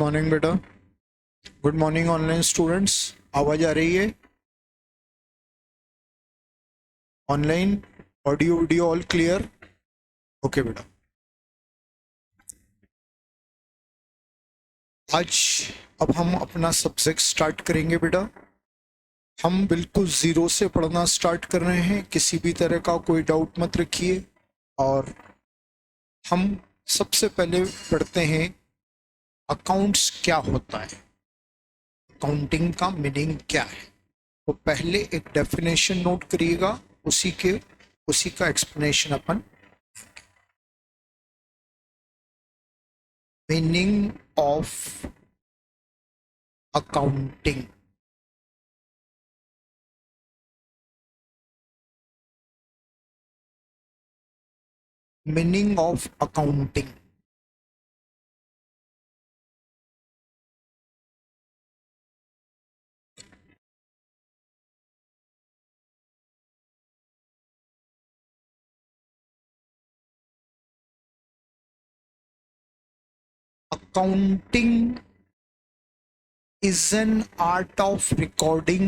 Morning बेटा। Good morning online students. आवाज आ रही है? Online audio video all clear? Okay बेटा। आज अब हम अपना सब्जेक्ट स्टार्ट करेंगे बेटा। हम बिल्कुल ज़ीरो से पढ़ना स्टार्ट कर रहे हैं, किसी भी तरह का कोई डाउट मत रखिए। और हम सबसे पहले पढ़ते हैं अकाउंट्स क्या होता है, अकाउंटिंग का मीनिंग क्या है। तो पहले एक डेफिनेशन नोट करिएगा, उसी का explanation upon. Meaning of accounting. Meaning of accounting. Accounting is an art of recording।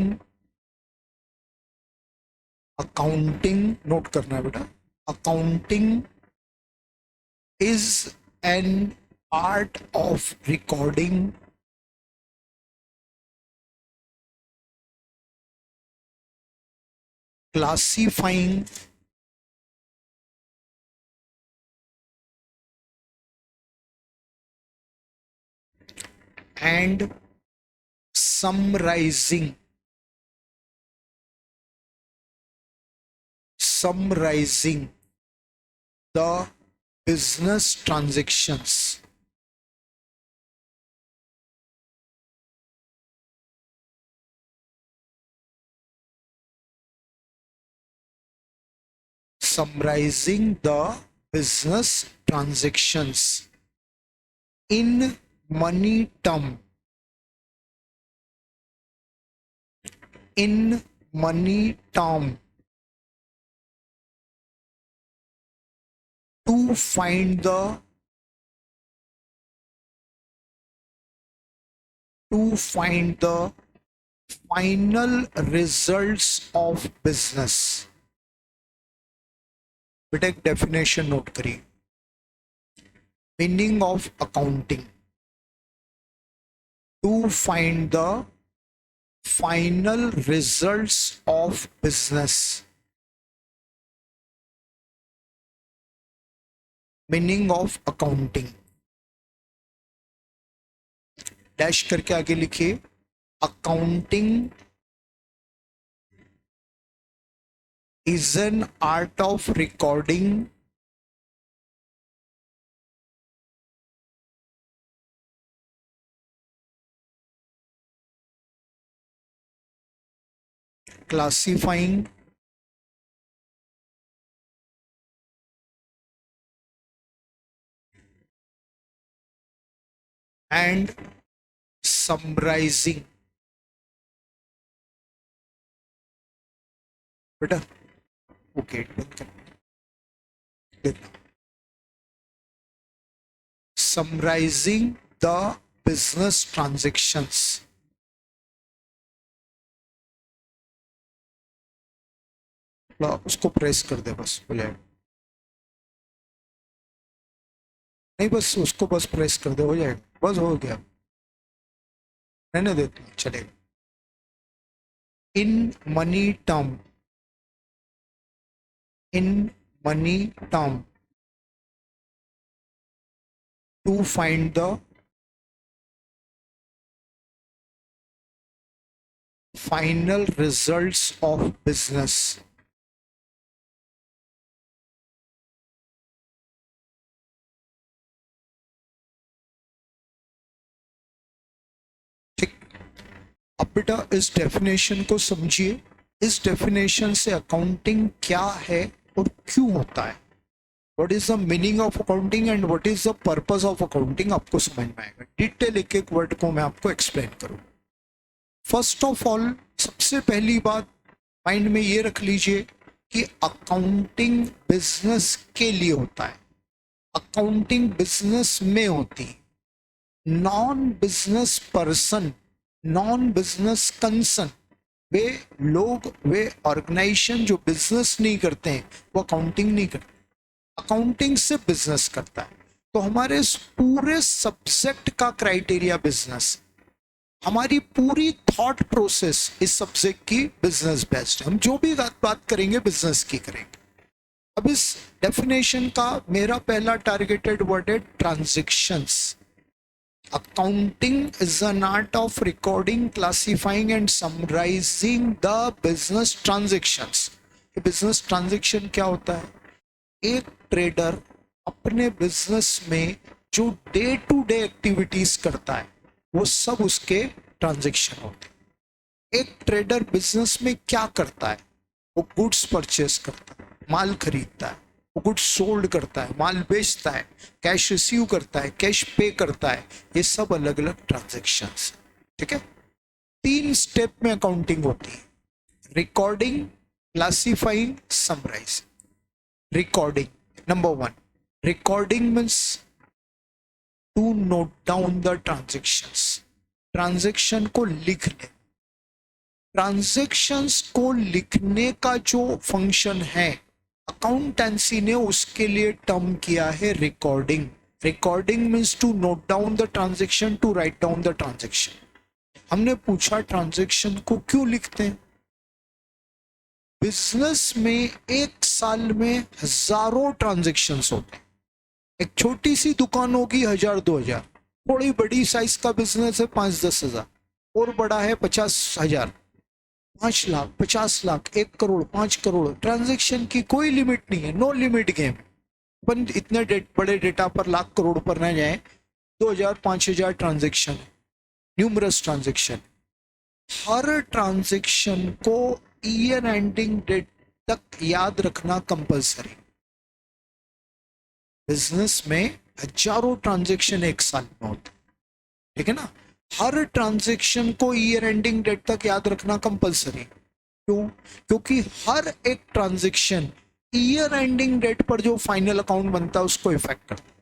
Accounting note करना है बेटा। Accounting is an art of recording classifying and summarizing the business transactions। Summarizing the business transactions in money term, in money term, to find the final results of business। बेटा एक definition note करिए। Meaning of accounting, to find the final results of business. Meaning of accounting, dash करके आगे लिखिए। Accounting is an art of recording classifying and summarizing। बेटा okay बंद कर। summarizing the business transactions। उसको प्रेस कर दे बस हो जाएगा। नहीं बस उसको बस प्रेस कर दे हो जाएगा, बस हो गया। रहने दे चलेगा। इन money term, in money term, to find the final results of business। ठीक, अब बेटा इस डेफिनेशन को समझिए। इस डेफिनेशन से अकाउंटिंग क्या है और क्यों होता है, what is the meaning of accounting and what is the purpose of accounting, आपको समझ में आएगा। डिटेल एक एक वर्ड को मैं आपको एक्सप्लेन करूँ। फर्स्ट ऑफ ऑल, सबसे पहली बात माइंड में ये रख लीजिए कि अकाउंटिंग बिजनेस के लिए होता है, अकाउंटिंग बिजनेस में होती है। Non business person, non business concern, वे लोग, वे ऑर्गेनाइजेशन जो बिजनेस नहीं करते हैं वो अकाउंटिंग नहीं करते, अकाउंटिंग से बिजनेस करता है। तो हमारे इस पूरे सब्जेक्ट का क्राइटेरिया बिजनेस, हमारी पूरी थॉट प्रोसेस इस सब्जेक्ट की बिजनेस बेस्ड है। हम जो भी बात करेंगे बिजनेस की करेंगे। अब इस डेफिनेशन का मेरा पहला टारगेटेड वर्ड है transactions. Accounting is an art of recording, classifying and summarizing the business transactions. Business transaction क्या होता है? एक ट्रेडर अपने बिजनेस में जो डे टू डे एक्टिविटीज करता है वो सब उसके ट्रांजेक्शन होते हैं। एक ट्रेडर बिजनेस में क्या करता है? वो गुड्स परचेस करता है, माल खरीदता है, वो गुड्स सोल्ड करता है, माल बेचता है, कैश रिसीव करता है, कैश पे करता है। ये सब अलग अलग ट्रांजेक्शन्स, ठीक है। 3 स्टेप में अकाउंटिंग होती है: recording, classifying, summarizing. Recording, number 1, recording means to note down the transactions, transaction को लिख ले। ट्रांजेक्शंस को लिखने का जो फंक्शन है अकाउंटेंसी ने उसके लिए टर्म किया है recording. Recording means to note down the transaction, to write down the transaction. हमने पूछा ट्रांजेक्शन को क्यों लिखते हैं? बिजनेस में एक साल में हजारों ट्रांजेक्शंस होते हैं। एक छोटी सी दुकान होगी 1000-2000, थोड़ी बड़ी साइज का बिजनेस है 5-10 हजार, और बड़ा है 50,000, 5 लाख, 50 लाख, 1 करोड़, 5 करोड़। ट्रांजैक्शन की कोई लिमिट नहीं है, नो लिमिट गेम। अपन इतने बड़े डेटा पर लाख करोड़ पर न जाए। 2000-5000 ट्रांजैक्शन, न्यूमरस ट्रांजैक्शन। हर ट्रांजैक्शन को ईयर एंडिंग डेट तक याद रखना कंपलसरी। बिजनेस में हजारों ट्रांजैक्शन एक साल में होते, ठीक है ना। हर ट्रांजैक्शन को ईयर एंडिंग डेट तक याद रखना कंपलसरी। क्यों? क्योंकि हर एक ट्रांजैक्शन ईयर एंडिंग डेट पर जो फाइनल अकाउंट बनता है उसको इफेक्ट करता है,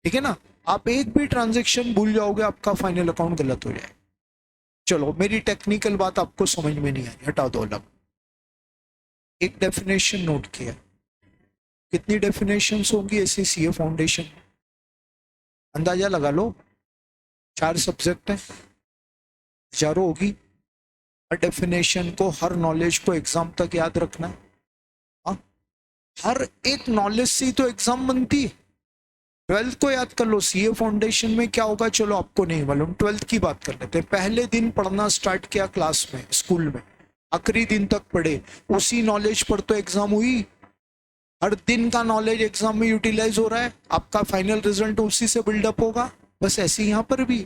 ठीक है ना। आप एक भी ट्रांजैक्शन भूल जाओगे, आपका फाइनल अकाउंट गलत हो जाएगा। चलो, मेरी टेक्निकल बात आपको समझ में नहीं आई, हटा दो अलग। एक डेफिनेशन नोट किया, कितनी डेफिनेशंस होंगी ऐसी सीए फाउंडेशन? अंदाजा लगा लो, 4 सब्जेक्ट हैं, हजारों होगी। हर डेफिनेशन को, हर नॉलेज को एग्जाम तक याद रखना है। हाँ, हर एक नॉलेज से तो एग्जाम बनती है। 12th को याद कर लो, सीए फाउंडेशन में क्या होगा चलो आपको नहीं मालूम, 12th की बात कर लेते हैं। पहले दिन पढ़ना स्टार्ट किया क्लास में, स्कूल में, आखिरी दिन तक पढ़े, उसी नॉलेज पर तो एग्जाम हुई। हर दिन का नॉलेज एग्जाम में यूटिलाइज हो रहा है, आपका फाइनल रिजल्ट उसी से बिल्डअप होगा। बस ऐसे यहाँ पर भी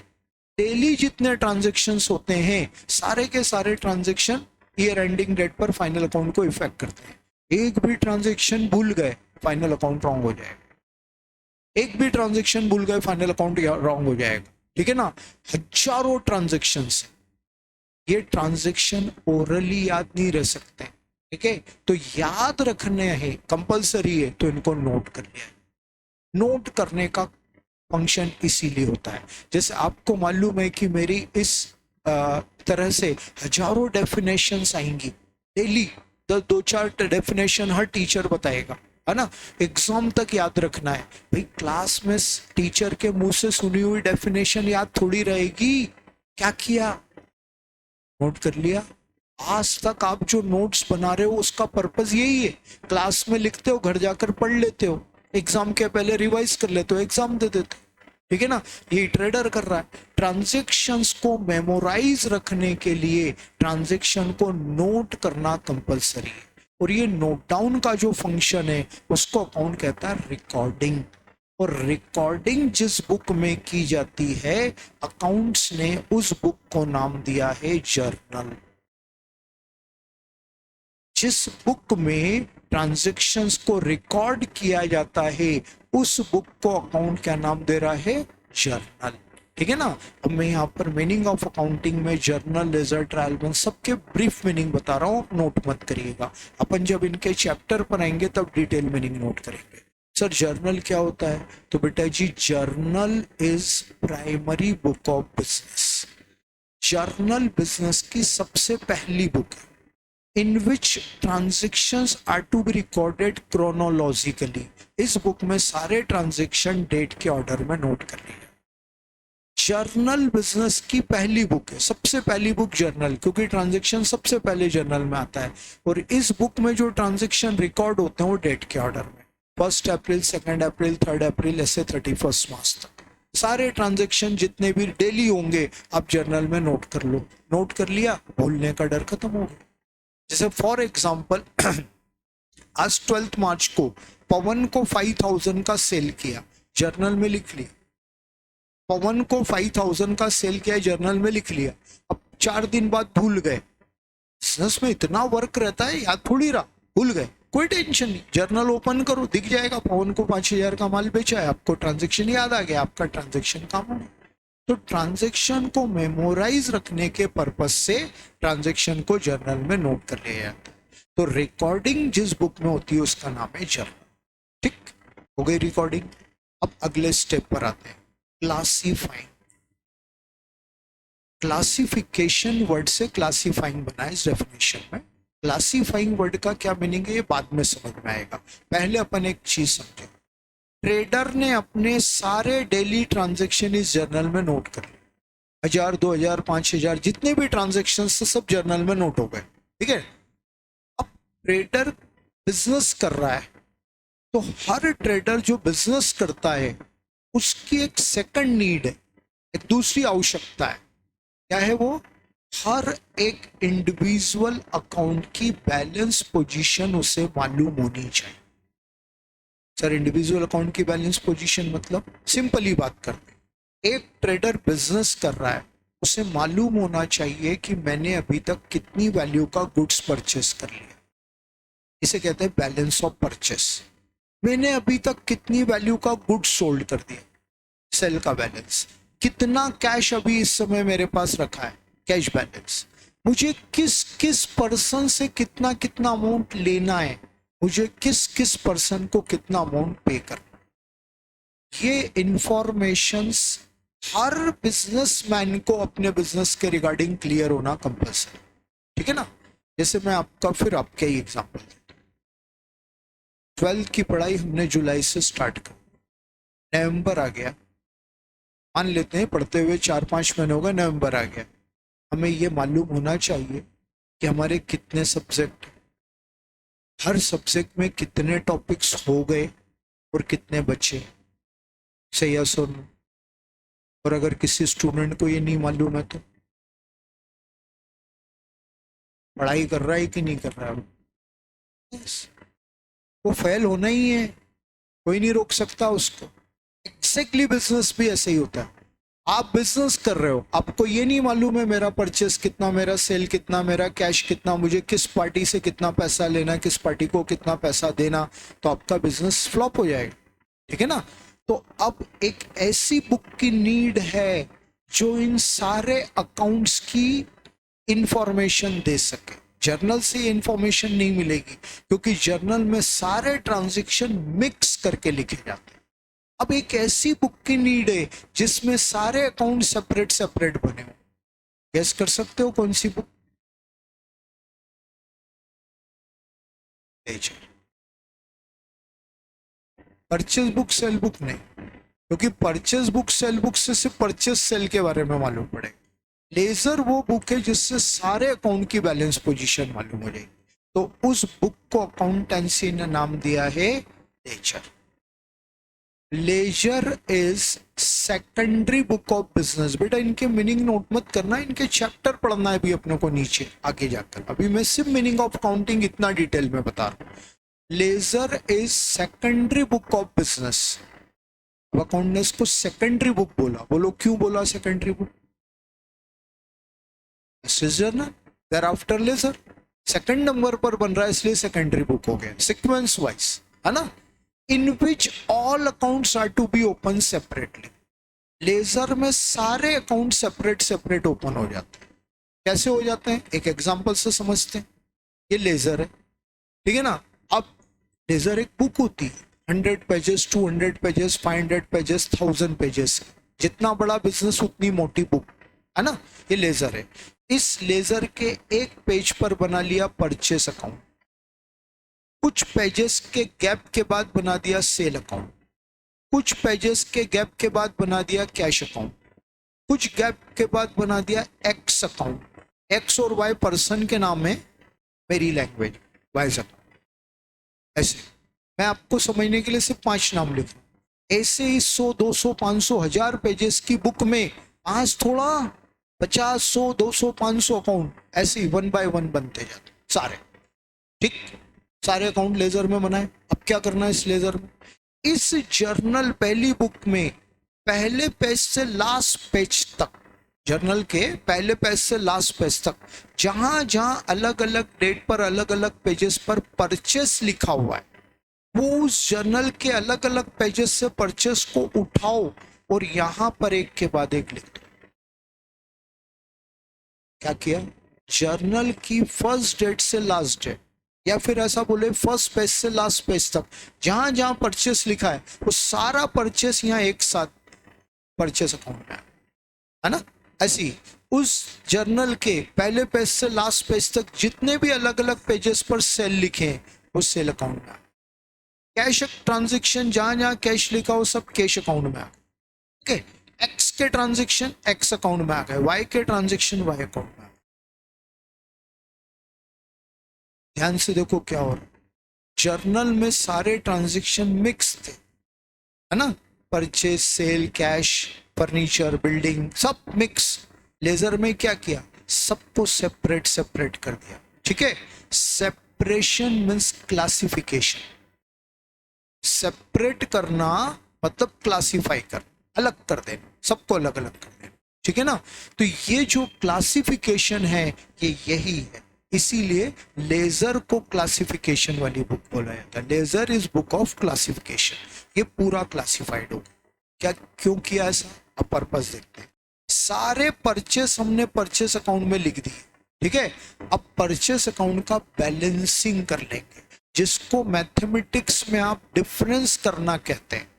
डेली जितने ट्रांजैक्शंस होते हैं सारे के सारे ट्रांजैक्शन ईयर एंडिंग डेट पर फाइनल अकाउंट को इफेक्ट करते हैं। एक भी ट्रांजैक्शन भूल गए, फाइनल अकाउंट रॉन्ग हो जाएगा। एक भी ट्रांजैक्शन भूल गए, फाइनल अकाउंट रॉन्ग हो जाएगा, ठीक है ना। हजारों ट्रांजैक्शंस, ये ट्रांजैक्शन ओरली याद नहीं रह सकते, ठीक है। तो याद रखने हैं, कंपलसरी है, तो इनको नोट कर लिया। नोट करने का फंक्शन इसीलिए होता है, जैसे आपको मालूम है कि मेरी इस तरह से हजारों डेफिनेशंस आएंगी डेली। 2-4 डेफिनेशन हर टीचर बताएगा, है ना। एग्जाम तक याद रखना है भाई। क्लास में टीचर के मुंह से सुनी हुई डेफिनेशन याद थोड़ी रहेगी। क्या किया? नोट कर लिया। आज तक आप जो नोट्स बना रहे हो उसका पर्पस यही है, क्लास में लिखते हो, घर जाकर पढ़ लेते हो, एग्जाम के पहले रिवाइज कर लेते हो, एग्जाम दे देते हो, ठीक है ना। ये ट्रेडर कर रहा है। ट्रांजैक्शंस को मेमोराइज रखने के लिए ट्रांजैक्शन को नोट करना कंपलसरी है, और ये नोट डाउन का जो फंक्शन है उसको अकाउंट कहता है रिकॉर्डिंग। और रिकॉर्डिंग जिस बुक में की जाती है, अकाउंट्स ने उस बुक को नाम दिया है जर्नल। जिस बुक में ट्रांजैक्शंस को रिकॉर्ड किया जाता है उस बुक को अकाउंट क्या नाम दे रहा है? जर्नल, ठीक है ना। अब मैं यहाँ पर मीनिंग ऑफ अकाउंटिंग में जर्नल, लेजर, ट्रायल बैलेंस सबके ब्रीफ मीनिंग बता रहा हूँ, नोट मत करिएगा। अपन जब इनके चैप्टर पर आएंगे तब डिटेल मीनिंग नोट करेंगे। सर जर्नल क्या होता है? तो बेटा जी journal is primary book of business. Journal business की सबसे पहली बुक है in which transactions are to be recorded chronologically. इस बुक में सारे ट्रांजेक्शन डेट के ऑर्डर में नोट कर लिए। जर्नल बिजनेस की पहली बुक है, सबसे पहली बुक जर्नल, क्योंकि ट्रांजेक्शन सबसे पहले जर्नल में आता है। और इस बुक में जो ट्रांजेक्शन रिकॉर्ड होते हैं वो डेट के ऑर्डर में, 1 अप्रैल, 2 अप्रैल, 3 अप्रैल, ऐसे 31 मार्च तक सारे ट्रांजेक्शन जितने भी डेली होंगे आप जर्नल में नोट कर लो। नोट कर लिया, भूलने का डर खत्म हो गया। जैसे फॉर एग्जाम्पल आज 12 मार्च को पवन को 5000 का सेल किया, जर्नल में लिख लिया। पवन को 5000 का सेल किया, जर्नल में लिख लिया। अब 4 दिन बाद भूल गए। बिजनेस में इतना वर्क रहता है, याद थोड़ी रहा, भूल गए, कोई टेंशन नहीं, जर्नल ओपन करो, दिख जाएगा पवन को 5000 का माल बेचा है, आपको ट्रांजेक्शन याद आ गया, आपका ट्रांजेक्शन काम हो गया। तो ट्रांजेक्शन को मेमोराइज रखने के पर्पस से ट्रांजेक्शन को जर्नल में नोट कर लिया जाता है। तो रिकॉर्डिंग जिस बुक में होती है उसका नाम है जर्नल। ठीक हो गई रिकॉर्डिंग। अब अगले स्टेप पर आते हैं, क्लासीफाइंग। क्लासिफिकेशन वर्ड से क्लासीफाइंग बना है इस डेफिनेशन में। क्लासीफाइंग वर्ड का क्या मीनिंग है ये बाद में समझ में आएगा, पहले अपन एक चीज समझे। ट्रेडर ने अपने सारे डेली ट्रांजैक्शन इस जर्नल में नोट कर लिए, 1000, 2000, 5000 जितने भी ट्रांजैक्शन थे सब जर्नल में नोट हो गए। ठीक है। अब ट्रेडर बिजनेस कर रहा है, तो हर ट्रेडर जो बिजनेस करता है उसकी एक सेकंड नीड है, एक दूसरी आवश्यकता है। क्या है वो? हर एक इंडिविजुअल अकाउंट की बैलेंस पोजीशन उसे मालूम होनी चाहिए। सर इंडिविजुअल अकाउंट की बैलेंस पोजीशन मतलब, सिंपल ही बात करते हैं, एक ट्रेडर बिजनेस कर रहा है, उसे मालूम होना चाहिए कि मैंने अभी तक कितनी वैल्यू का गुड्स परचेस कर लिया। इसे कहते हैं बैलेंस ऑफ परचेस। मैंने अभी तक कितनी वैल्यू का गुड्स सोल्ड कर दिया, सेल का बैलेंस। कितना कैश अभी इस समय मेरे पास रखा है, कैश बैलेंस। मुझे किस किस पर्सन से कितना कितना अमाउंट लेना है, मुझे किस किस पर्सन को कितना अमाउंट पे करना। ये इंफॉर्मेशंस हर बिजनेसमैन को अपने बिजनेस के रिगार्डिंग क्लियर होना कंपल्सरी। ठीक है ना। जैसे मैं आपका फिर आपका ही एग्जांपल देता हूं। 12th की पढ़ाई हमने जुलाई से स्टार्ट कर, नवंबर आ गया, मान लेते हैं पढ़ते हुए 4-5 महीने हो गए, नवंबर आ गया। हमें ये मालूम होना चाहिए कि हमारे कितने सब्जेक्ट, हर सब्जेक्ट में कितने टॉपिक्स हो गए और कितने बचे, सही या सुन। और अगर किसी स्टूडेंट को ये नहीं मालूम है तो पढ़ाई कर रहा है कि नहीं कर रहा है, वो फेल होना ही है, कोई नहीं रोक सकता उसको। एग्जैक्टली बिजनेस भी ऐसे ही होता है। आप बिजनेस कर रहे हो, आपको ये नहीं मालूम है मेरा परचेस कितना, मेरा सेल कितना, मेरा कैश कितना, मुझे किस पार्टी से कितना पैसा लेना, किस पार्टी को कितना पैसा देना, तो आपका बिजनेस फ्लॉप हो जाएगा। ठीक है ना। तो अब एक ऐसी बुक की नीड है जो इन सारे अकाउंट्स की इंफॉर्मेशन दे सके। जर्नल से इंफॉर्मेशन नहीं मिलेगी, क्योंकि जर्नल में सारे ट्रांजैक्शन मिक्स करके लिखे जाते हैं। अब एक ऐसी बुक की नीड है जिसमें सारे अकाउंट सेपरेट सेपरेट बने हो। गेस कर सकते हो कौन सी book? Purchase book, sale book नहीं, क्योंकि परचेज बुक सेल बुक से सिर्फ परचेज सेल के बारे में मालूम पड़ेगा। लेजर वो बुक है जिससे सारे अकाउंट की बैलेंस पोजीशन मालूम हो जाएगी। तो उस बुक को अकाउंटेंसी ने नाम दिया है ledger. Ledger is secondary book of business. बेटा इनके मीनिंग नोट मत करना, इनके चैप्टर पढ़ना है भी अपने को नीचे आगे जाकर। अभी मैं सिर्फ मीनिंग ऑफ अकाउंटिंग इतना डिटेल में बता रहा हूं। Ledger is secondary book of business. Account ने इसको सेकेंडरी बुक बोला, बोलो क्यों बोला secondary book? Journal thereafter ledger, second number पर बन रहा है इसलिए सेकेंडरी बुक हो गया, सीक्वेंस वाइज, है ना। In which all accounts are to be open separately. Ledger में सारे अकाउंट सेपरेट सेपरेट ओपन हो जाते हैं। कैसे हो जाते हैं एक एग्जांपल से समझते हैं। ये लेजर है, ठीक है ना। अब लेजर एक बुक होती 100 पेजेस, 200 पेजेस, 500 पेजेस, 1000 पेजेस। जितना बड़ा बिजनेस उतनी मोटी बुक, है ना। ये लेजर है। इस लेजर के एक पेज पर बना लिया परचेस अकाउंट, कुछ पेजेस के गैप के बाद बना दिया सेल अकाउंट, कुछ पेजेस के गैप के बाद बना दिया कैश अकाउंट, कुछ गैप के बाद बना दिया एक्स अकाउंट। एक्स और वाई पर्सन के नाम है, मेरी लैंग्वेज वाइज अकाउंट। ऐसे मैं आपको समझने के लिए सिर्फ 5 नाम लिख रहा हूं। ऐसे ही 100, 200, 500, 1000 पेजेस की बुक में आज थोड़ा 50, 100, 200, 500 अकाउंट ऐसे ही 1 बाय 1 बनते जाते सारे। ठीक, सारे अकाउंट लेजर में बनाए। अब क्या करना है इस लेजर में, इस जर्नल पहली बुक में पहले पेज से लास्ट पेज तक, जर्नल के पहले पेज से लास्ट पेज तक, जहां जहां अलग अलग डेट पर अलग अलग पेजेस पर परचेस लिखा हुआ है, वो उस जर्नल के अलग अलग पेजेस से परचेस को उठाओ और यहां पर एक के बाद एक लिख दो। क्या किया, जर्नल की फर्स्ट डेट से लास्ट डेट, या फिर ऐसा बोले फर्स्ट पेज से लास्ट पेज तक जहां जहां परचेस लिखा है वो सारा परचेस यहां एक साथ परचेस अकाउंट में है ना। ऐसी उस जर्नल के पहले पेज से लास्ट पेज तक जितने भी अलग अलग पेजेस पर सेल लिखे हैं वो सेल अकाउंट में। कैश ट्रांजेक्शन जहां जहां कैश लिखा हो सब कैश अकाउंट में आ गए। एक्स के ट्रांजेक्शन एक्स अकाउंट में आ गए, वाई के ट्रांजेक्शन वाई अकाउंट में आ गए। ध्यान से देखो क्या हो रहा है, जर्नल में सारे ट्रांजेक्शन मिक्स थे, है ना। Purchase, sale, cash, furniture, building सब मिक्स। लेजर में क्या किया, सबको सेपरेट सेपरेट कर दिया। ठीक है, सेपरेशन मीन्स क्लासिफिकेशन। सेपरेट करना मतलब क्लासिफाई कर, अलग कर देना, सबको अलग अलग कर देना। ठीक है ना। तो ये जो क्लासिफिकेशन है ये यही है, इसीलिए लेजर को क्लासिफिकेशन वाली बुक बोला जाता है। Ledger is book of classification. ये पूरा क्लासिफाइड हो क्या, क्यों किया ऐसा, अब पर्पस देखते हैं। सारे परचेस हमने परचेस अकाउंट में लिख दिए। ठीक है, अब परचेस अकाउंट का बैलेंसिंग कर लेंगे, जिसको मैथमेटिक्स में आप डिफरेंस करना कहते हैं।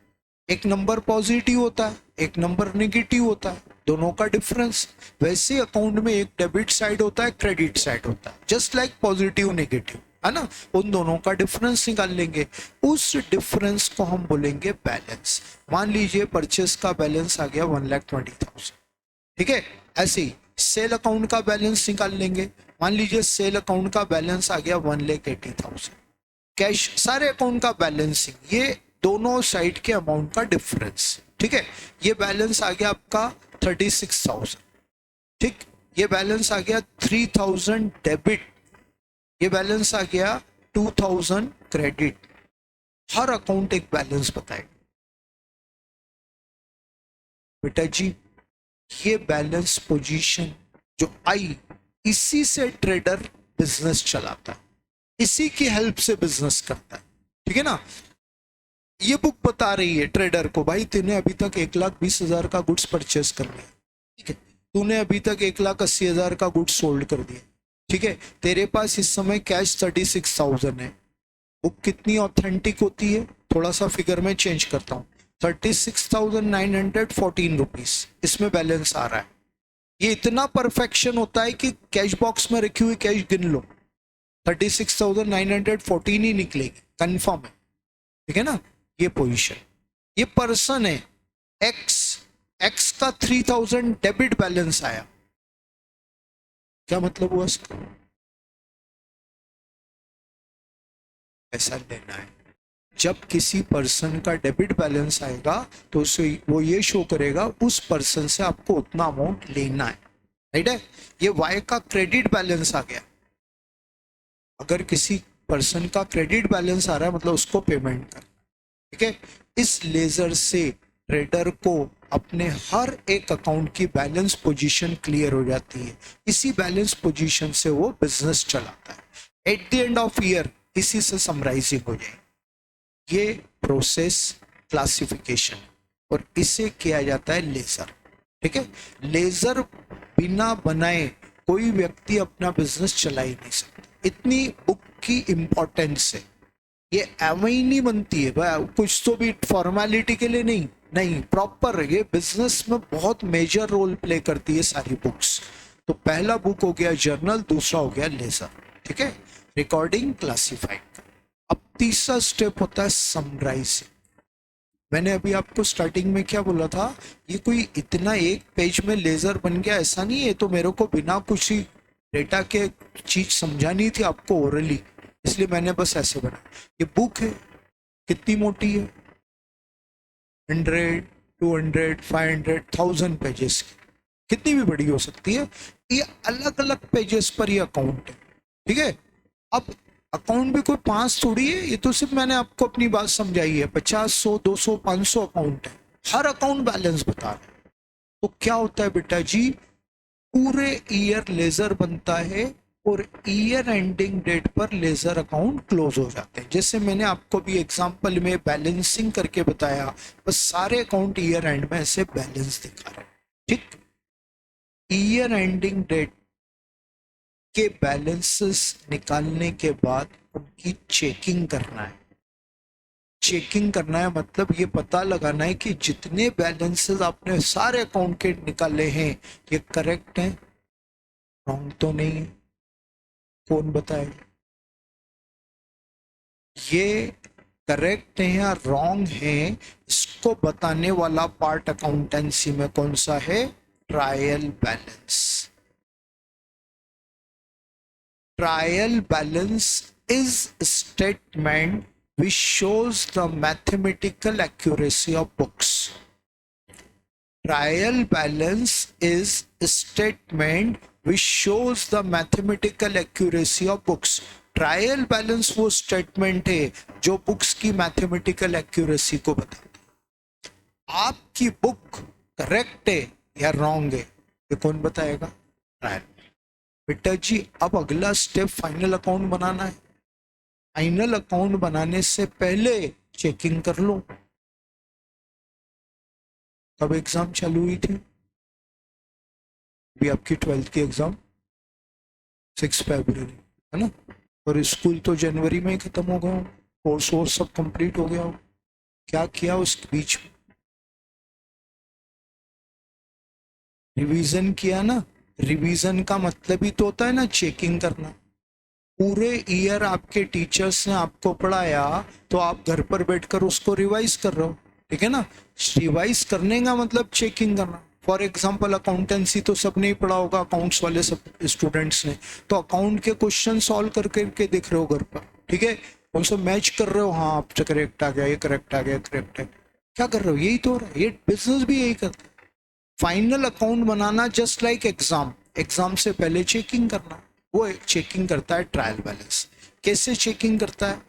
एक नंबर पॉजिटिव होता है, एक नंबर नेगेटिव होता है, दोनों का डिफरेंस। वैसे अकाउंट में एक डेबिट साइड होता है, क्रेडिट साइड होता है, जस्ट लाइक पॉजिटिव नेगेटिव, है ना। उन दोनों का डिफरेंस निकाल लेंगे, उस डिफरेंस को हम बोलेंगे बैलेंस। मान लीजिए परचेस का बैलेंस आ गया 1,20,000। ठीक है, ऐसे ही सेल अकाउंट का बैलेंस निकाल लेंगे। मान लीजिए सेल अकाउंट का बैलेंस आ गया 1,80,000। कैश सारे अकाउंट का बैलेंसिंग, ये दोनों साइड के अमाउंट का डिफरेंस। ठीक है, ये बैलेंस आ गया आपका 36,000। ठीक, ये बैलेंस आ गया 3,000 डेबिट, ये बैलेंस आ गया 2,000 क्रेडिट। हर अकाउंट एक बैलेंस बताएगा। बेटा जी, ये बैलेंस पोजीशन जो आई, इसी से ट्रेडर बिजनेस चलाता है, इसी की हेल्प से बिजनेस करता है। ठीक है ना। ये बुक बता रही है ट्रेडर को, भाई तूने अभी तक 1,20,000 का गुड्स परचेस कर लिया। ठीक है, तूने अभी तक 1,80,000 का गुड्स सोल्ड कर दिया। ठीक है, तेरे पास इस समय कैश 36,000 है। बुक कितनी ऑथेंटिक होती है, थोड़ा सा फिगर में चेंज करता हूँ, 36,914 रुपीज इसमें बैलेंस आ रहा है। ये इतना परफेक्शन होता है कि कैश बॉक्स में रखी हुई कैश गिन लो, 36,914 ही निकलेगी, कंफर्म है। ठीक है ना। ये पोजीशन, ये पर्सन है एक्स, एक्स का 3,000 डेबिट बैलेंस आया। क्या मतलब हुआ इसका, ऐसा लेना है। जब किसी पर्सन का डेबिट बैलेंस आएगा तो उसे वो ये शो करेगा उस पर्सन से आपको उतना अमाउंट लेना है। राइट है। ये वाई का क्रेडिट बैलेंस आ गया, अगर किसी पर्सन का क्रेडिट बैलेंस आ रहा है मतलब उसको पेमेंट कर। ठीक है, इस लेजर से ट्रेडर को अपने हर एक अकाउंट की बैलेंस पोजीशन क्लियर हो जाती है। इसी बैलेंस पोजीशन से वो बिजनेस चलाता है। At the end of year इसी से समराइजिंग हो जाएगी। ये प्रोसेस क्लासिफिकेशन और इसे किया जाता है लेजर। ठीक है, लेजर बिना बनाए कोई व्यक्ति अपना बिजनेस चला ही नहीं सकता, इतनी बुक की इंपॉर्टेंस है। ये एवं ही नहीं बनती है भाई, कुछ तो भी फॉर्मेलिटी के लिए नहीं, नहीं प्रॉपर ये बिजनेस में बहुत मेजर रोल प्ले करती है सारी बुक्स। तो पहला बुक हो गया जर्नल, दूसरा हो गया लेजर, ठीक है, रिकॉर्डिंग क्लासिफाइंग। अब तीसरा स्टेप होता है समराइजिंग। मैंने अभी आपको स्टार्टिंग में क्या बोला था, ये कोई इतना एक पेज में लेजर बन गया ऐसा नहीं है, तो मेरे को बिना कुछ ही डेटा के चीज समझानी थी आपको ओरली, इसलिए मैंने बस ऐसे बनाया। ये बुक है, कितनी मोटी है, 100, 200, 500, 1000 पेजेस की, कितनी भी बड़ी हो सकती है। ये अलग अलग पेजेस पर ये अकाउंट है, ठीक है। अब अकाउंट भी कोई 5 थोड़ी है, ये तो सिर्फ मैंने आपको अपनी बात समझाई है। 50, 100, 200, 500 अकाउंट है, हर अकाउंट बैलेंस बता रहा है। तो क्या होता है बेटा जी, पूरे ईयर लेजर बनता है और ईयर एंडिंग डेट पर लेजर अकाउंट क्लोज हो जाते हैं। जैसे मैंने आपको भी एग्जांपल में बैलेंसिंग करके बताया, बस सारे अकाउंट ईयर एंड में ऐसे बैलेंस दिखा रहे हैं, ठीक। ईयर एंडिंग डेट के बैलेंसेस निकालने के बाद उनकी चेकिंग करना है। चेकिंग करना है मतलब ये पता लगाना है कि जितने बैलेंसेस आपने सारे अकाउंट के निकाले हैं ये करेक्ट हैं, रॉन्ग तो नहीं है। कौन बताए ये करेक्ट है या रॉन्ग है, इसको बताने वाला पार्ट अकाउंटेंसी में कौन सा है, trial balance. Trial balance is a statement which shows the mathematical accuracy of books. Trial balance is a statement which shows the mathematical accuracy of books. Trial balance वो statement है जो books की mathematical accuracy को बताता है। आपकी book correct है या रॉन्ग है ये कौन बताएगा, ट्रायल। बेटा जी अब अगला स्टेप फाइनल अकाउंट बनाना है। फाइनल अकाउंट बनाने से पहले चेकिंग कर लो। कब एग्जाम चालू हुई थी, अभी आपकी 12th की एग्जाम 6 फरवरी है ना, और स्कूल तो जनवरी में ही खत्म हो गया, कोर्स वोर्स सब कंप्लीट हो गया हो। क्या किया उस बीच में, रिवीजन किया ना। रिवीजन का मतलब ही तो होता है ना चेकिंग करना। पूरे ईयर आपके टीचर्स ने आपको पढ़ाया तो आप घर पर बैठकर उसको रिवाइज कर रहे हो, ठीक है ना। रिवाइज करने का मतलब चेकिंग करना। फॉर एग्जाम्पल अकाउंटेंसी तो सबने ही पढ़ा होगा, अकाउंट्स वाले सब स्टूडेंट्स ने, तो अकाउंट के क्वेश्चन सॉल्व करके देख रहे हो घर पर, ठीक है, उनसे मैच कर रहे हो, हाँ आप करेक्ट आ गया, ये करेक्ट आ गया, करेक्ट है। क्या कर रहे हो, यही तो हो रहा है, ये बिजनेस भी यही करता है। फाइनल अकाउंट बनाना जस्ट लाइक एग्जाम, एग्जाम से पहले चेकिंग करना, वो चेकिंग करता है ट्रायल बैलेंस। कैसे चेकिंग करता है,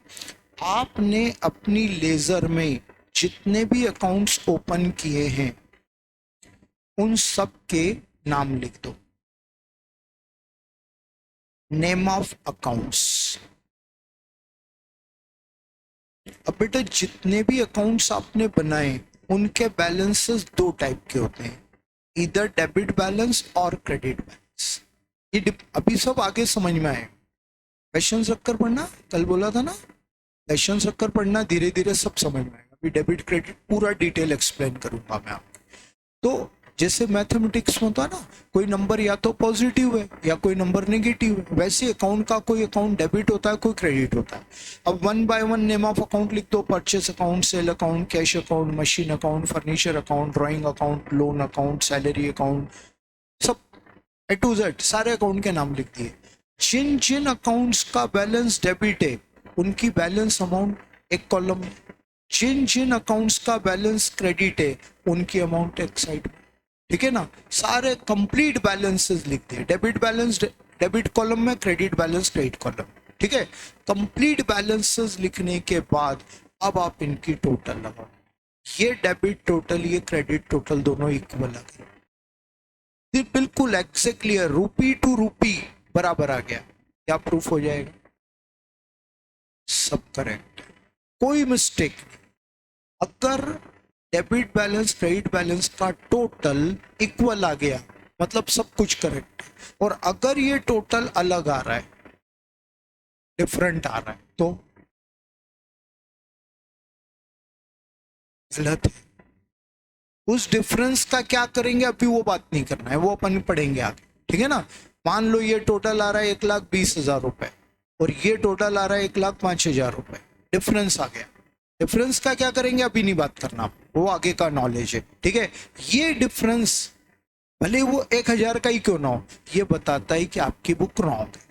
आपने अपनी लेजर में जितने भी अकाउंट्स ओपन किए हैं उन सब के नाम लिख दो, नेम ऑफ अकाउंट्स। अब बेटा जितने भी अकाउंट्स आपने बनाए उनके बैलेंसेस 2 टाइप के होते हैं, इधर डेबिट बैलेंस और क्रेडिट बैलेंस। ये अभी सब आगे समझ में आए, क्वेश्चंस रखकर पढ़ना, कल बोला था ना क्वेश्चंस रखकर पढ़ना, धीरे धीरे सब समझ में आएगा। अभी डेबिट क्रेडिट पूरा डिटेल एक्सप्लेन करूंगा मैं आपको। तो जैसे मैथमेटिक्स में होता है ना, कोई नंबर या तो पॉजिटिव है या कोई नंबर नेगेटिव है, वैसे अकाउंट का कोई अकाउंट डेबिट होता है, कोई क्रेडिट होता है। अब 1 बाय 1 नेम ऑफ अकाउंट लिख दो, purchase account, sale account, cash account, machine account, furniture account, drawing account, loan account, salary account, सब ए टू जेड सारे अकाउंट के नाम लिख दिए। जिन जिन अकाउंट्स का बैलेंस डेबिट है उनकी बैलेंस अमाउंट एक कॉलम में, जिन जिन अकाउंट्स का बैलेंस क्रेडिट है उनकी अमाउंट एक साइड में, ठीक है ना। सारे कंप्लीट बैलेंसेस लिख दिए, डेबिट बैलेंस डेबिट कॉलम में, क्रेडिट बैलेंस क्रेडिट कॉलम, ठीक है। कंप्लीट बैलेंसेस लिखने के बाद अब आप इनकी टोटल लगाओ, ये डेबिट टोटल ये क्रेडिट टोटल दोनों इक्वल आ गए, बिल्कुल एग्जैक्टली रूपी टू रूपी बराबर आ गया, क्या प्रूफ हो जाएगा, सब करेक्ट, कोई मिस्टेक नहीं। अगर डेबिट बैलेंस क्रेडिट बैलेंस का टोटल इक्वल आ गया मतलब सब कुछ करेक्ट है, और अगर ये टोटल अलग आ रहा है, डिफरेंट आ रहा है, तो गलत है। उस डिफरेंस का क्या करेंगे अभी वो बात नहीं करना है, वो अपन पढ़ेंगे आगे, ठीक है ना। मान लो ये टोटल आ रहा है 1,20,000 रुपए और ये टोटल आ रहा है 1,05,000 रुपए, डिफरेंस आ गया। डिफरेंस का क्या करेंगे अभी नहीं बात करना, वो आगे का नॉलेज है, ठीक है। ये डिफरेंस भले वो 1,000 का ही क्यों ना हो, ये बताता है कि आपकी बुक रॉन्ग है।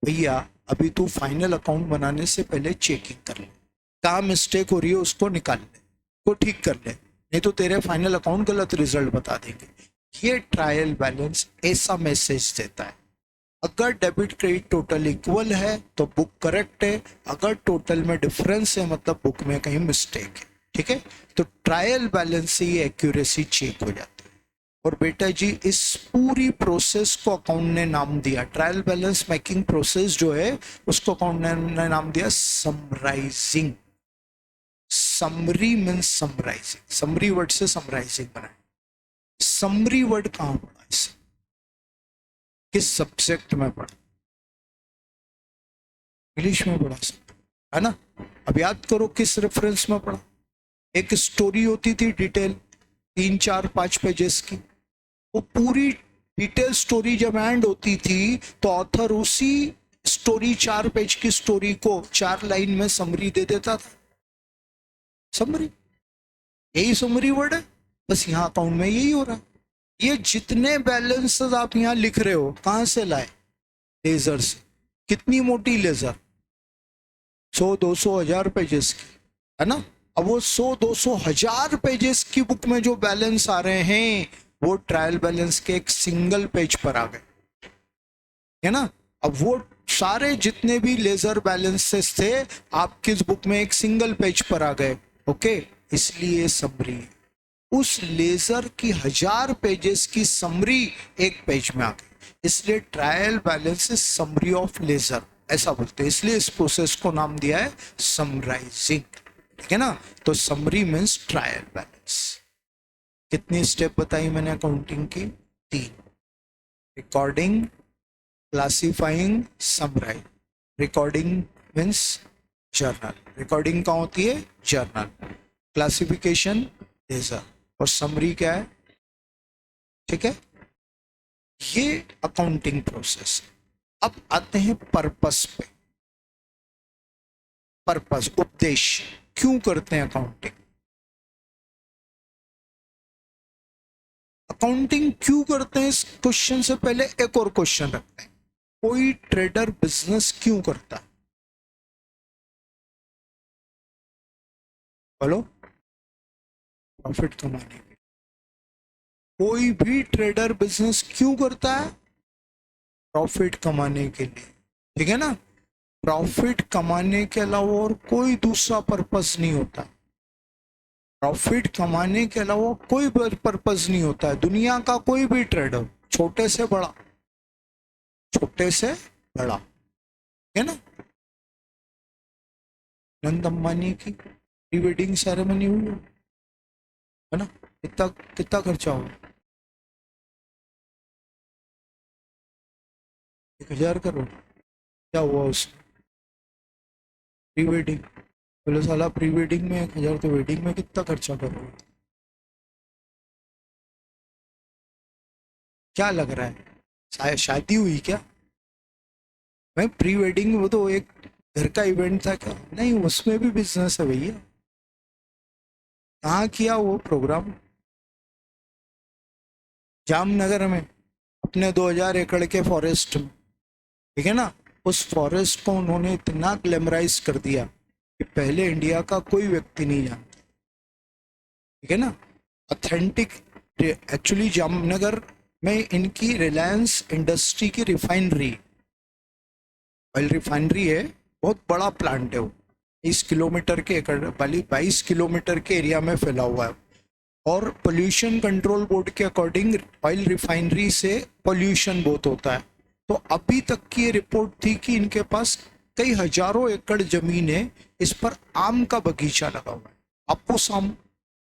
भैया अभी तू फाइनल अकाउंट बनाने से पहले चेकिंग कर ले, कहाँ मिस्टेक हो रही है उसको निकाल ले, को ठीक कर ले, नहीं तो तेरे फाइनल अकाउंट गलत रिजल्ट बता देंगे। ये ट्रायल बैलेंस ऐसा मैसेज देता है। अगर डेबिट क्रेडिट टोटल इक्वल है तो बुक करेक्ट है, अगर टोटल में डिफरेंस है मतलब बुक में कहीं मिस्टेक है, ठीक है। तो ट्रायल बैलेंस से ही एक्यूरेसी चेक हो जाती है। और बेटा जी इस पूरी प्रोसेस को अकाउंट ने नाम दिया, ट्रायल बैलेंस मेकिंग प्रोसेस जो है उसको अकाउंट ने नाम दिया summarizing. Summary means summarizing, summary word से समराइजिंग बना है। समरी वर्ड कहां पढ़ा इसे, किस सब्जेक्ट में पढ़ा, इंग्लिश में पढ़ा सकते है ना। अब याद करो किस रेफरेंस में पढ़ा। एक स्टोरी होती थी डिटेल 3-4-5 पेजेस की, वो पूरी डिटेल स्टोरी जब एंड होती थी तो ऑथर उसी स्टोरी 4 पेज की स्टोरी को 4 लाइन में समरी दे देता था। समरी, यही समरी वर्ड है, बस यहाँ अकाउंट में यही हो रहा है। ये जितने बैलेंस आप यहाँ लिख रहे हो कहां से लाए, लेजर से। कितनी मोटी लेजर, 100-200-1000 पेजेस की, है ना। अब वो 100-200-1000 पेजेस की बुक में जो बैलेंस आ रहे हैं वो ट्रायल बैलेंस के एक सिंगल पेज पर आ गए, है ना। अब वो सारे जितने भी लेजर बैलेंसेस थे आपकी बुक में एक सिंगल पेज पर आ गए, ओके। इसलिए समरी, उस लेजर की 1000 पेजेस की समरी एक पेज में आ गई, इसलिए trial balance is summary of ledger ऐसा बोलते हैं, इसलिए इस प्रोसेस को नाम दिया है समराइजिंग, ठीक है ना। तो समरी मीन्स ट्रायल बैलेंस। कितनी स्टेप बताई मैंने अकाउंटिंग की, 3। Recording, classifying, summarize. Recording means journal, recording कहाँ होती है, जर्नल। क्लासिफिकेशन लेजर, और समरी क्या है, ठीक है। ये अकाउंटिंग प्रोसेस। अब आते हैं पर्पस पे। पर्पस, उद्देश्य, क्यों करते हैं अकाउंटिंग। अकाउंटिंग क्यों करते हैं, इस क्वेश्चन से पहले एक और क्वेश्चन रखते हैं। कोई ट्रेडर बिजनेस क्यों करता है, बोलो। प्रॉफिट कमाने के लिए। कोई भी ट्रेडर बिजनेस क्यों करता है, प्रॉफिट कमाने के लिए, ठीक है ना। प्रॉफिट कमाने के अलावा और कोई दूसरा पर्पस नहीं होता। प्रॉफिट कमाने के अलावा कोई पर्पस नहीं होता है। दुनिया का कोई भी ट्रेडर, छोटे से बड़ा, छोटे से बड़ा, है ना। नंद अंबानी की प्री वेडिंग सेरेमनी हुई है ना, कितना कितना खर्चा हुआ, 1,000 करोड़। क्या हुआ उसमें, प्री वेडिंग। बोले साला प्री वेडिंग में 1,000, तो वेडिंग में कितना खर्चा कर रहे हो, क्या लग रहा है, शादी हुई क्या। मैं प्री वेडिंग वो तो एक घर का इवेंट था क्या, नहीं उसमें भी बिजनेस है भैया। कहाँ किया वो प्रोग्राम, जामनगर में, अपने 2,000 एकड़ के फॉरेस्ट में, ठीक है ना। उस फॉरेस्ट को उन्होंने इतना ग्लैमराइज कर दिया कि पहले इंडिया का कोई व्यक्ति नहीं जानता, ठीक है ना। ऑथेंटिक, एक्चुअली जामनगर में इनकी रिलायंस इंडस्ट्री की रिफाइनरी, ऑयल रिफाइनरी है, बहुत बड़ा प्लांट है वो, 20 किलोमीटर के एकड़, 22 किलोमीटर के एरिया में फैला हुआ है। और पोल्यूशन कंट्रोल बोर्ड के अकॉर्डिंग ऑयल रिफाइनरी से पोल्यूशन बहुत होता है। तो अभी तक की ये रिपोर्ट थी कि इनके पास कई हजारों एकड़ जमीन है, इस पर आम का बगीचा लगा हुआ है। अप्पोस आम,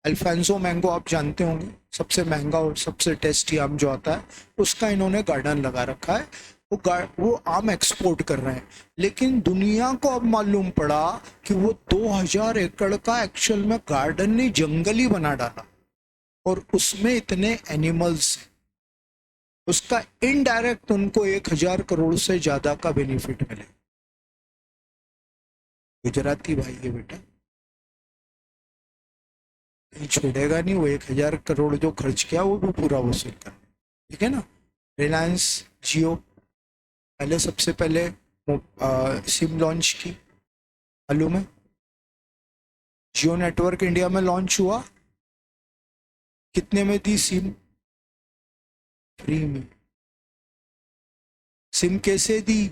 अल्फांसो मैंगो आप जानते होंगे, सबसे महंगा और सबसे टेस्टी आम जो आता है, उसका इन्होंने गार्डन लगा रखा है। वो आम एक्सपोर्ट कर रहे हैं, लेकिन दुनिया को अब मालूम पड़ा कि वो 2000 एकड़ का एक्चुअल में गार्डन नहीं जंगल ही बना डाला, और उसमें इतने एनिमल्स हैं, उसका इनडायरेक्ट उनको 1000 करोड़ से ज्यादा का बेनिफिट मिले। गुजराती भाई है बेटा, कहीं छोड़ेगा नहीं, वो 1000 करोड़ जो खर्च किया वो भी पूरा वसूल कर, ठीक है ना। रिलायंस जियो पहले, सबसे पहले सिम लॉन्च की, मालूम है? जियो नेटवर्क इंडिया में लॉन्च हुआ, कितने में दी सिम? फ्री में। सिम कैसे दी?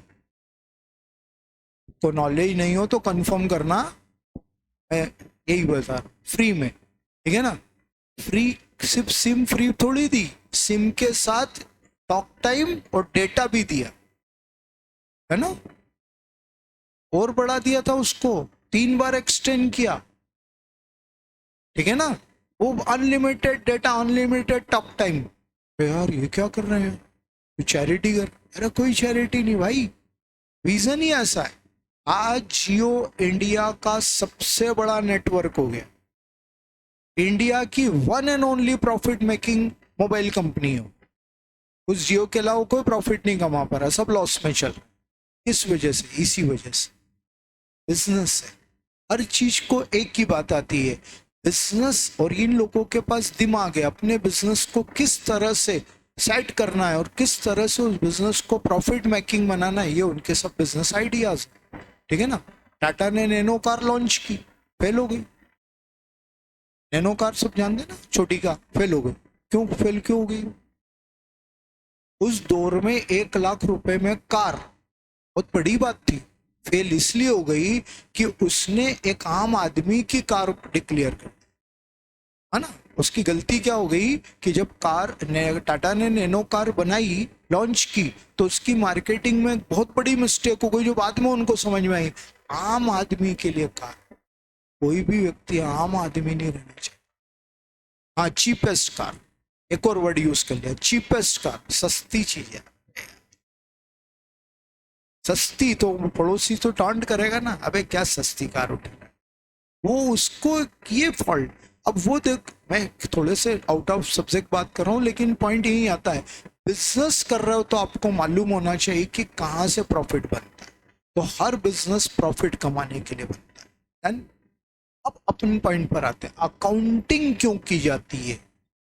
तो नॉलेज नहीं हो तो कंफर्म करना, मैं यही बता रहा हूं, फ्री में, ठीक है ना। फ्री, सिर्फ सिम फ्री थोड़ी दी, सिम के साथ टॉक टाइम और डेटा भी दिया, है ना, और बढ़ा दिया था उसको, 3 बार एक्सटेंड किया, ठीक है ना। वो unlimited data, unlimited talk time. यार ये क्या कर रहे हैं, तो चैरिटी कर, अरे कोई चैरिटी नहीं भाई, रीजन ही ऐसा है। आज जियो इंडिया का सबसे बड़ा नेटवर्क हो गया, इंडिया की one and only profit making mobile company हो, उस जियो के अलावा कोई प्रॉफिट नहीं कमा पा रहा, सब लॉस में चल। किस वजह से? इसी वजह से, बिजनेस है। हर चीज को एक ही बात आती है, बिजनेस, और इन लोगों के पास दिमाग है अपने बिजनेस को किस तरह से सेट करना है और किस तरह से उस बिजनेस को प्रॉफिट मेकिंग बनाना है, ये उनके सब बिजनेस आइडियाज, ठीक है ना। टाटा ने नैनो कार लॉन्च की, फेल हो गई। नैनो कार सब जानते ना, छोटी कार, फेल हो गई। क्यों फेल, क्यों हो गई? उस दौर में 1 लाख रुपए में कार बहुत बड़ी बात थी, फेल इसलिए हो गई कि उसने एक आम आदमी की कार डिक्लेयर कर, है ना। उसकी गलती क्या हो गई कि जब टाटा ने नैनो कार बनाई, लॉन्च की, तो उसकी मार्केटिंग में बहुत बड़ी मिस्टेक हो गई, जो बाद में उनको समझ में आई। आम आदमी के लिए कार, कोई भी व्यक्ति आम आदमी नहीं रहना चाहिए। हाँ, चीपेस्ट कार, एक और वर्ड यूज कर लिया, चीपेस्ट कार, सस्ती चीज है। सस्ती तो पड़ोसी तो टॉन्ट करेगा ना, अबे क्या सस्ती कार उठा, वो उसको ये फॉल्ट। अब वो देख, मैं थोड़े से आउट ऑफ सब्जेक्ट बात कर रहा हूँ, लेकिन पॉइंट यही आता है, बिजनेस कर रहे हो तो आपको मालूम होना चाहिए कि कहाँ से प्रॉफिट बनता है। तो हर बिजनेस प्रॉफिट कमाने के लिए बनता है। एंड अब अपन पॉइंट पर आते हैं, अकाउंटिंग क्यों की जाती है?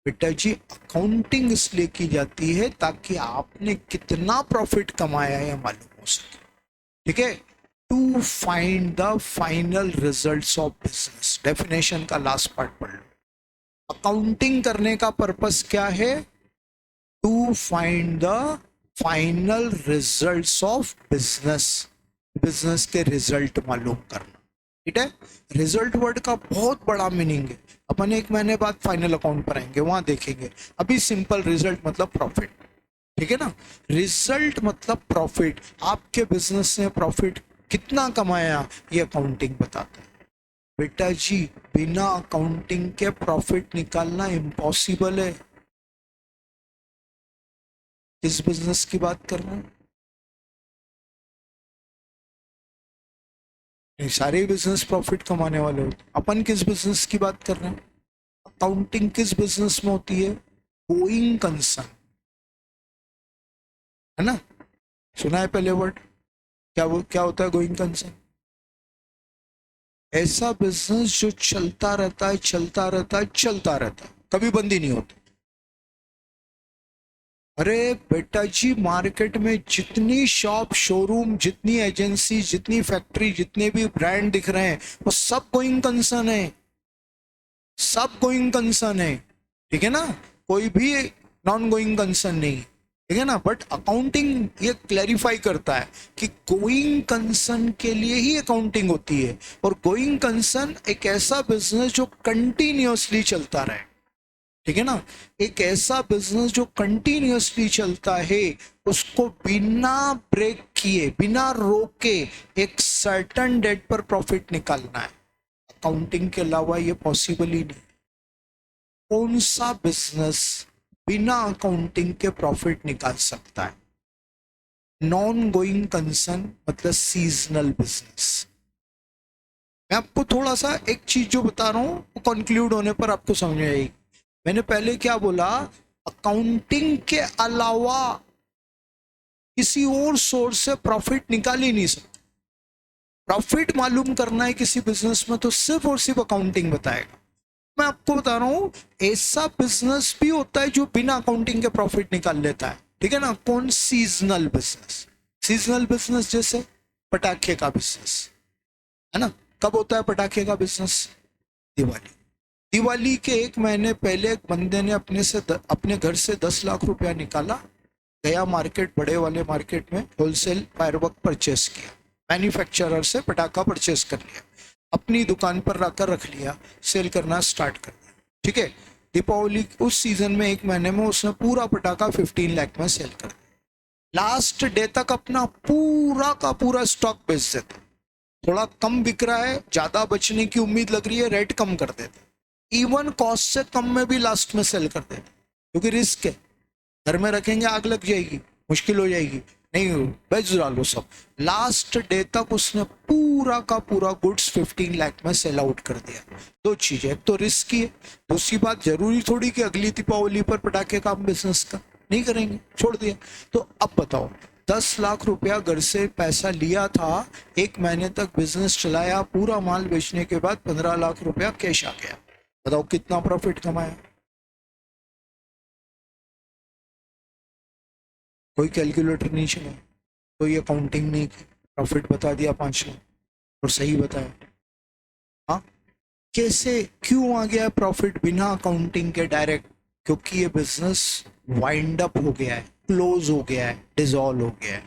बेटा जी, अकाउंटिंग इसलिए की जाती है ताकि आपने कितना प्रॉफिट कमाया है मालूम हो सके, ठीक है। To find the final results of business, definition का लास्ट पार्ट पढ़ लो। अकाउंटिंग करने का पर्पस क्या है? To find the final results of business, business के रिजल्ट मालूम करना, ठीक है। रिजल्ट वर्ड का बहुत बड़ा मीनिंग है, अपन 1 महीने बाद फाइनल अकाउंट पर आएंगे, वहां देखेंगे। अभी सिंपल रिजल्ट मतलब प्रॉफिट, ठीक है ना। रिजल्ट मतलब प्रॉफिट, आपके बिजनेस ने प्रॉफिट कितना कमाया ये अकाउंटिंग बताता है। बेटा जी, बिना अकाउंटिंग के प्रॉफिट निकालना इम्पॉसिबल है। किस बिजनेस की बात कर रहे हैं? नहीं, सारे बिजनेस प्रॉफिट कमाने वाले होते, अपन किस बिजनेस की बात कर रहे हैं? अकाउंटिंग किस बिजनेस में होती है? गोइंग कंसर्न, है ना, सुना है पहले वर्ड, क्या वो क्या होता है गोइंग कंसर्न? ऐसा बिजनेस जो चलता रहता है, चलता रहता है, चलता रहता है, कभी बंद ही नहीं होता। अरे बेटा जी, मार्केट में जितनी शॉप, शोरूम, जितनी एजेंसी, जितनी फैक्ट्री, जितने भी ब्रांड दिख रहे हैं, वो सब गोइंग कंसर्न है, सब गोइंग कंसर्न है, ठीक है ना। कोई भी नॉन गोइंग कंसर्न नहीं, ठीक है ना। बट अकाउंटिंग ये क्लैरिफाई करता है कि गोइंग कंसर्न के लिए ही अकाउंटिंग होती है, और गोइंग कंसर्न एक ऐसा बिजनेस जो कंटिन्यूअसली चलता रहे, ठीक है ना। एक ऐसा बिजनेस जो कंटिन्यूअसली चलता है, उसको बिना ब्रेक किए, बिना रोके, एक सर्टन डेट पर प्रॉफिट निकालना है। अकाउंटिंग के अलावा ये पॉसिबल ही नहीं। कौन सा बिजनेस बिना अकाउंटिंग के प्रॉफिट निकाल सकता है? नॉन गोइंग कंसर्न मतलब सीजनल बिजनेस। मैं आपको थोड़ा सा एक चीज जो बता रहा हूँ कंक्लूड होने पर आपको समझ आएगी। मैंने पहले क्या बोला, अकाउंटिंग के अलावा किसी और सोर्स से प्रॉफिट निकाल ही नहीं सकते। प्रॉफिट मालूम करना है किसी बिजनेस में तो सिर्फ और सिर्फ अकाउंटिंग बताएगा। मैं आपको बता रहा हूँ ऐसा बिजनेस भी होता है जो बिना अकाउंटिंग के प्रॉफिट निकाल लेता है, ठीक है ना। कौन? Seasonal business. सीजनल बिजनेस जैसे पटाखे का बिजनेस, है ना। कब होता है पटाखे का बिजनेस? दिवाली। दिवाली के एक महीने पहले एक बंदे ने अपने घर से 10 लाख रुपया निकाला, गया मार्केट, बड़े वाले मार्केट में होलसेल फायरवर्क परचेस किया, मैन्युफैक्चरर से पटाखा परचेस कर लिया, अपनी दुकान पर रखकर रख लिया, सेल करना स्टार्ट कर दिया, ठीक है। दीपावली उस सीजन में एक महीने में उसने पूरा पटाखा 15 लाख में सेल कर दिया। लास्ट डे तक अपना पूरा का पूरा स्टॉक बेच देता। थोड़ा कम बिक रहा है, ज्यादा बचने की उम्मीद लग रही है, रेट कम कर देते, इवन कॉस्ट से कम में भी लास्ट में सेल कर देते, क्योंकि रिस्क है। घर में रखेंगे आग लग जाएगी, मुश्किल हो जाएगी, नहीं बेच डालो सब। लास्ट डे तक उसने पूरा का पूरा गुड्स 15 लाख में सेल आउट कर दिया। दो चीजें, एक तो रिस्क की है, दूसरी बात जरूरी थोड़ी कि अगली दीपावली पर पटाखे का बिजनेस का नहीं करेंगे, छोड़ दिया। तो अब बताओ, 10 लाख रुपया घर से पैसा लिया था, एक महीने तक बिजनेस चलाया, पूरा माल बेचने के बाद 15 लाख रुपया कैश आ गया। बताओ कितना प्रॉफिट कमाया। कोई कैलकुलेटर नहीं चला, कोई अकाउंटिंग नहीं की, प्रॉफिट बता दिया 5 लाख और सही बताया। हाँ, कैसे क्यों आ गया प्रॉफिट बिना अकाउंटिंग के डायरेक्ट? क्योंकि ये बिजनेस वाइंड अप हो गया है, क्लोज हो गया है, डिसॉल्व हो गया है,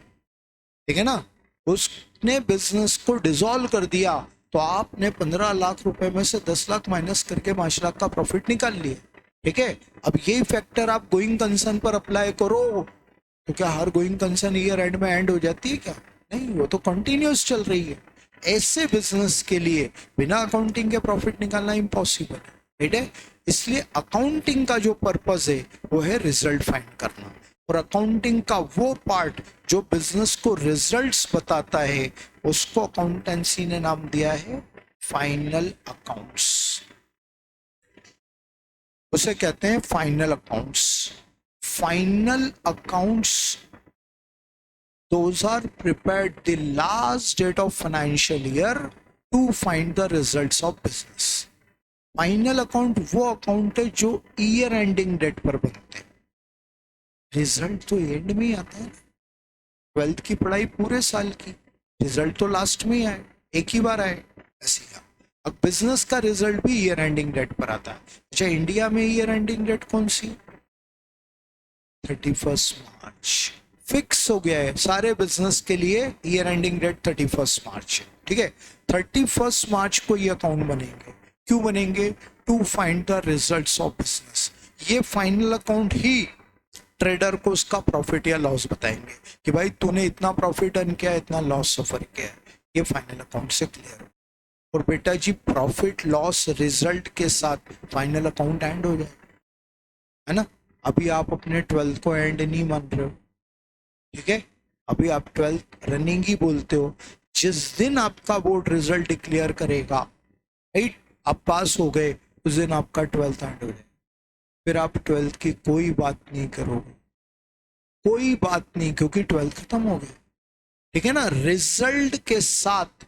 ठीक है ना। उसने बिजनेस को डिसॉल्व कर दिया तो आपने 15 लाख रुपए में से 10 लाख माइनस करके 5 लाख का प्रॉफिट निकाल लिया, ठीक है। अब यही फैक्टर आप गोइंग कंसर्न पर अप्लाई करो तो क्या हर गोइंग कंसर्न ईयर एंड में एंड हो जाती है क्या? नहीं, वो तो कंटिन्यूस चल रही है। ऐसे बिजनेस के लिए बिना अकाउंटिंग के प्रॉफिट निकालना इम्पॉसिबल है, ठीक है। इसलिए अकाउंटिंग का जो पर्पज है वो है रिजल्ट फाइंड करना, और अकाउंटिंग का वो पार्ट जो बिजनेस को रिजल्ट्स बताता है उसको अकाउंटेंसी ने नाम दिया है फाइनल अकाउंट्स। उसे कहते हैं final accounts. Final accounts those are prepared the last date of financial year to find the results of business. Final account वो अकाउंट है जो ईयर एंडिंग डेट पर बनते हैं। रिजल्ट तो एंड में ही आता है। 12th की पढ़ाई पूरे साल की, रिजल्ट तो लास्ट में ही आए, एक ही बार आए, ऐसी का। अब बिजनेस का रिजल्ट भी ईयर एंडिंग डेट पर आता है। अच्छा, इंडिया में ईयर एंडिंग डेट कौन सी? 31 मार्च। फिक्स हो गया है सारे बिजनेस के लिए, ईयर एंडिंग डेट 31 मार्च है, ठीक है। 31 मार्च को ये अकाउंट बनेंगे। क्यों बनेंगे? To find the results of business. ये फाइनल अकाउंट ही ट्रेडर को उसका प्रॉफिट या लॉस बताएंगे कि भाई तूने इतना प्रॉफिट अर्न किया, इतना लॉस सफर किया है। ये फाइनल अकाउंट से क्लियर हो। और बेटा जी, प्रॉफिट लॉस रिजल्ट के साथ फाइनल अकाउंट एंड हो जाए, है ना। अभी आप अपने 12th को एंड नहीं मान रहे हो, ठीक है। अभी आप 12th रनिंग ही बोलते हो। जिस दिन आपका बोर्ड रिजल्ट डिक्लेयर करेगा, राइट, आप पास हो गए, उस दिन आपका 12th एंड हो जाए। फिर आप 12th की कोई बात नहीं करोगे, कोई बात नहीं, क्योंकि 12th खत्म हो गया, ठीक है ना। रिजल्ट के साथ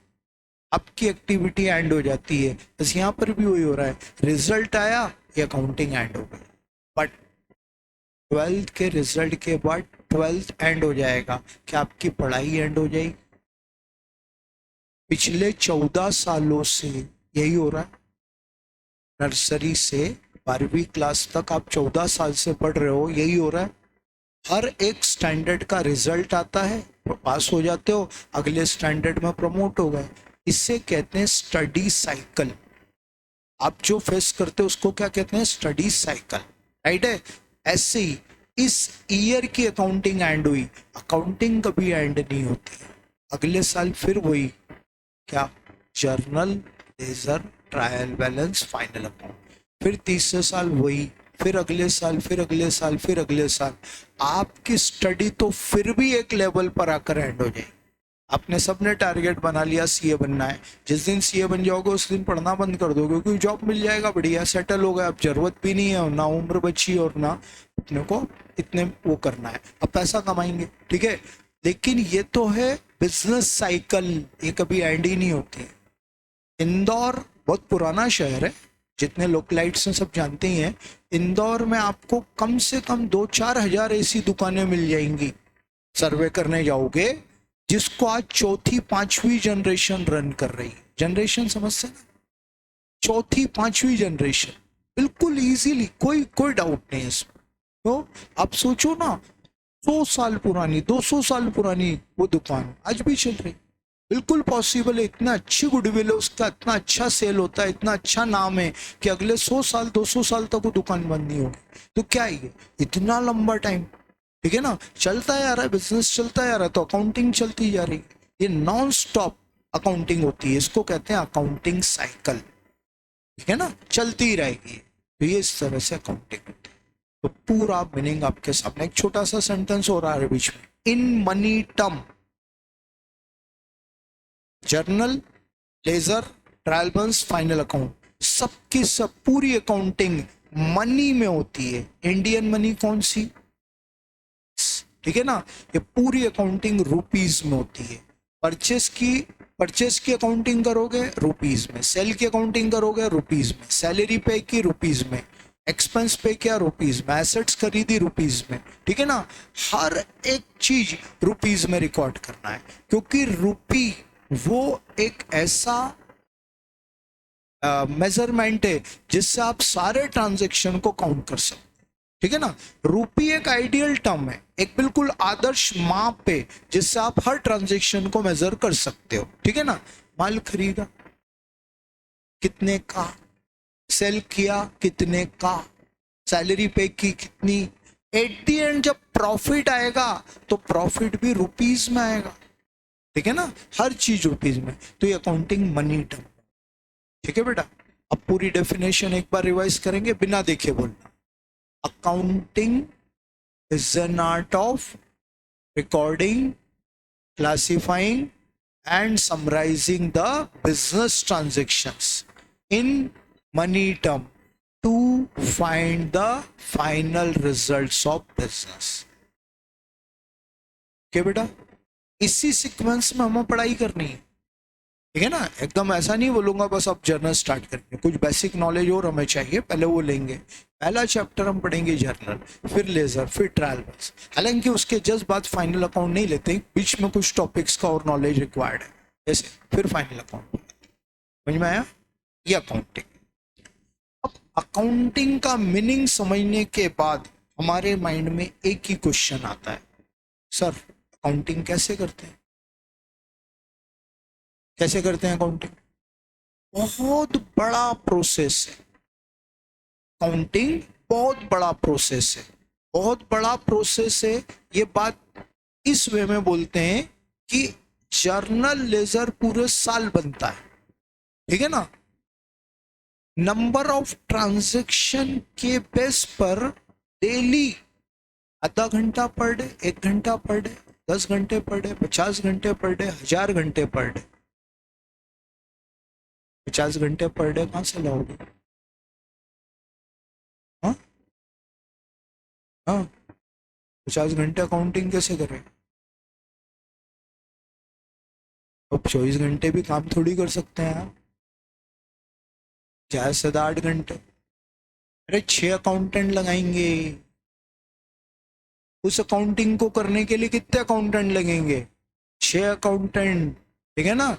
आपकी एक्टिविटी एंड हो जाती है। बस यहाँ पर भी वही हो रहा है, रिजल्ट आया, ये अकाउंटिंग एंड हो गई। बट 12th के रिजल्ट के बाद 12th एंड हो जाएगा, क्या आपकी पढ़ाई एंड हो जाएगी? पिछले 14 सालों से यही हो रहा है। नर्सरी से 12वीं क्लास तक आप 14 साल से पढ़ रहे हो, यही हो रहा है। हर एक स्टैंडर्ड का रिजल्ट आता है, पास हो जाते हो, अगले स्टैंडर्ड में प्रमोट हो गए। इससे कहते हैं स्टडी साइकिल। आप जो फेस करते हो उसको क्या कहते हैं? स्टडी साइकिल, राइट है। ऐसे ही इस ईयर की अकाउंटिंग एंड हुई, अकाउंटिंग कभी एंड नहीं होती। अगले साल फिर वही, क्या? Journal, ledger, trial balance, final account. फिर तीसरे साल वही, फिर अगले साल, फिर अगले साल, फिर अगले साल, आपकी स्टडी तो फिर भी एक लेवल पर आकर एंड हो जाएगी। आपने सबने टारगेट बना लिया सीए बनना है, जिस दिन सीए बन जाओगे उस दिन पढ़ना बंद कर दोगे, क्योंकि जॉब मिल जाएगा, बढ़िया सेटल हो गया, अब जरूरत भी नहीं है, ना उम्र बची और ना अपने को इतने वो करना है, अब पैसा कमाएंगे, ठीक है। लेकिन ये तो है बिजनेस साइकिल, ये कभी एंड ही नहीं होती। इंदौर बहुत पुराना शहर है, जितने लोकलाइट्स हैं सब जानते ही हैं। इंदौर में आपको कम से कम 2-4 हजार ऐसी दुकानें मिल जाएंगी, सर्वे करने जाओगे, जिसको आज चौथी पांचवी जनरेशन रन कर रही है। जनरेशन समझते ना, चौथी पांचवी जनरेशन, बिल्कुल इजीली, कोई डाउट नहीं है इसमें। तो आप सोचो ना, 100 साल पुरानी, 200 साल पुरानी वो दुकान आज भी चल रही, बिल्कुल पॉसिबल है। इतना अच्छी गुडविल है उसका, इतना अच्छा सेल होता है, इतना अच्छा नाम है कि अगले 100 साल 200 साल तक वो दुकान बंद नहीं होगी। तो क्या है ये, इतना लंबा टाइम, ठीक है ना, चलता है आ रहा है, बिजनेस चलता है आ रहा है, तो अकाउंटिंग चलती जा रही है। ये नॉन स्टॉप अकाउंटिंग होती है, इसको कहते हैं अकाउंटिंग साइकिल, ठीक है ना, चलती ही रहेगी। तो ये इस तरह से अकाउंटिंग होती है। तो पूरा मीनिंग आपके सामने, एक छोटा सा सेंटेंस हो रहा है बीच में, in money term, journal, ledger, trial balance, final account, सबकी सब पूरी अकाउंटिंग मनी में होती है। इंडियन मनी कौन सी, ठीक है ना, ये पूरी अकाउंटिंग रुपीज में होती है। परचेस की अकाउंटिंग करोगे रुपीज में, सेल की अकाउंटिंग करोगे रुपीज में, सैलरी पे की रुपीज में, एक्सपेंस पे किया रुपीज में, एसेट्स खरीदी रुपीज में, ठीक है ना, हर एक चीज रुपीज में रिकॉर्ड करना है, क्योंकि रुपी वो एक ऐसा मेजरमेंट है जिससे आप सारे ट्रांजेक्शन को काउंट कर सकते, ठीक है ना। रूपी एक आइडियल टर्म है, एक बिल्कुल आदर्श माप है जिससे आप हर ट्रांजैक्शन को मेजर कर सकते हो, ठीक है ना। माल खरीदा कितने का, सेल किया कितने का, सैलरी पे की कितनी, एट दी एंड जब प्रॉफिट आएगा तो प्रॉफिट भी रुपीज में आएगा, ठीक है ना, हर चीज रुपीज में। तो ये अकाउंटिंग मनी टर्म, ठीक है बेटा। अब पूरी डेफिनेशन एक बार रिवाइज करेंगे बिना देखे बोलना। Accounting is an art of recording, classifying and summarizing the business transactions in money term to find the final results of business. क्या बेटा, इसी सीक्वेंस में हमें पढ़ाई करनी है, ठीक है ना। एकदम ऐसा नहीं बोलूंगा बस अब जर्नल स्टार्ट करेंगे, कुछ बेसिक नॉलेज और हमें चाहिए, पहले वो लेंगे। पहला चैप्टर हम पढ़ेंगे जर्नल, फिर लेजर, फिर ट्रायल बैलेंस, हालांकि उसके जस्ट बाद फाइनल अकाउंट नहीं लेते, बीच में कुछ टॉपिक्स का और नॉलेज रिक्वायर्ड है, जैसे फिर फाइनल अकाउंट। समझ में आया, ये अकाउंटिंग। अब अकाउंटिंग का मीनिंग समझने के बाद हमारे माइंड में एक ही क्वेश्चन आता है, सर अकाउंटिंग कैसे करते हैं, कैसे करते हैं अकाउंटिंग। बहुत बड़ा प्रोसेस है अकाउंटिंग, बहुत बड़ा प्रोसेस है, बहुत बड़ा प्रोसेस है। ये बात इस वे में बोलते हैं कि जर्नल लेजर पूरे साल बनता है, ठीक है ना। नंबर ऑफ ट्रांजैक्शन के बेस पर डेली आधा घंटा पर डे, 1 घंटा पर डे, 10 घंटे पर डे, 50 घंटे पर डे, 1000 घंटे पर डे। 50 घंटे पर डे कहां से लाओगे, हाँ हाँ, 50 घंटे अकाउंटिंग कैसे करें। अब 24 घंटे भी काम थोड़ी कर सकते हैं आप, ज्यादा से 8 घंटे। अरे 6 अकाउंटेंट लगाएंगे, उस अकाउंटिंग को करने के लिए कितने अकाउंटेंट लगेंगे, 6 अकाउंटेंट, ठीक है ना।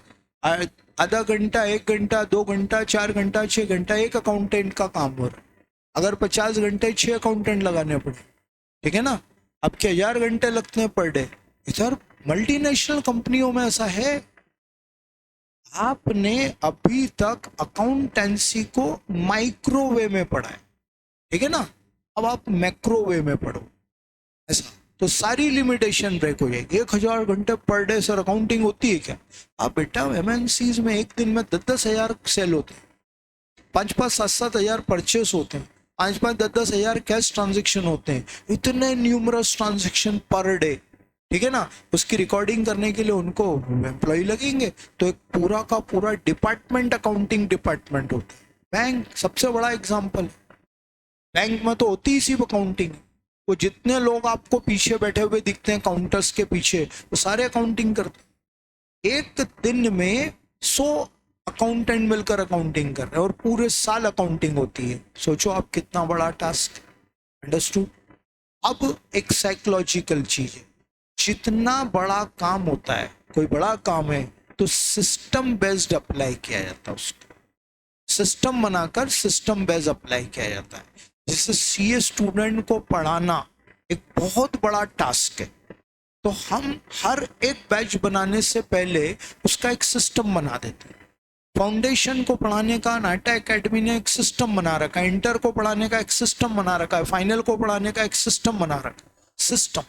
आधा घंटा, 1 घंटा, 2 घंटा, 4 घंटा, 6 घंटा एक अकाउंटेंट का काम हो रहा है। अगर 50 घंटे 6 अकाउंटेंट लगाने पड़े, ठीक है ना, अब क्या 1000 घंटे लगते हैं पर डे। इधर मल्टीनेशनल कंपनियों में ऐसा है, आपने अभी तक अकाउंटेंसी को माइक्रोवेव में पढ़ा है, ठीक है ना, अब आप मैक्रोवेव में पढ़ो ऐसा, तो सारी लिमिटेशन ब्रेक हो जाएगी। 1000 घंटे पर डे सर अकाउंटिंग होती है क्या। आप बेटा एमएनसीज में एक दिन में 10-10 हजार सेल होते हैं, 5-5, 7-7 हजार परचेस होते हैं, 5-5, 10-10 हजार कैश ट्रांजेक्शन होते हैं, इतने न्यूमरस ट्रांजेक्शन पर डे, ठीक है ना। उसकी रिकॉर्डिंग करने के लिए उनको एम्प्लॉय लगेंगे, तो एक पूरा का पूरा डिपार्टमेंट अकाउंटिंग डिपार्टमेंट होता है। बैंक सबसे बड़ा एग्जाम्पल, बैंक में तो होती ही सिर्फ अकाउंटिंग। वो जितने लोग आपको पीछे बैठे हुए दिखते हैं काउंटर्स के पीछे, वो सारे अकाउंटिंग करते हैं। एक दिन में 100 अकाउंटेंट मिलकर अकाउंटिंग कर रहे हैं और पूरे साल अकाउंटिंग होती है। सोचो आप कितना बड़ा टास्क। अंडरस्टूड। अब एक साइकोलॉजिकल चीज है, जितना बड़ा काम होता है, कोई बड़ा काम है, तो सिस्टम बेस्ड अप्लाई किया जाता है उसको। सिस्टम बनाकर सिस्टम बेस्ड अप्लाई किया जाता है। जैसे सीए स्टूडेंट को पढ़ाना एक बहुत बड़ा टास्क है, तो हम हर एक बैच बनाने से पहले उसका एक सिस्टम बना देते हैं। फाउंडेशन को पढ़ाने का नाटा एकेडमी ने एक सिस्टम बना रखा है, इंटर को पढ़ाने का एक सिस्टम बना रखा है, फाइनल को पढ़ाने का एक सिस्टम बना रखा है। सिस्टम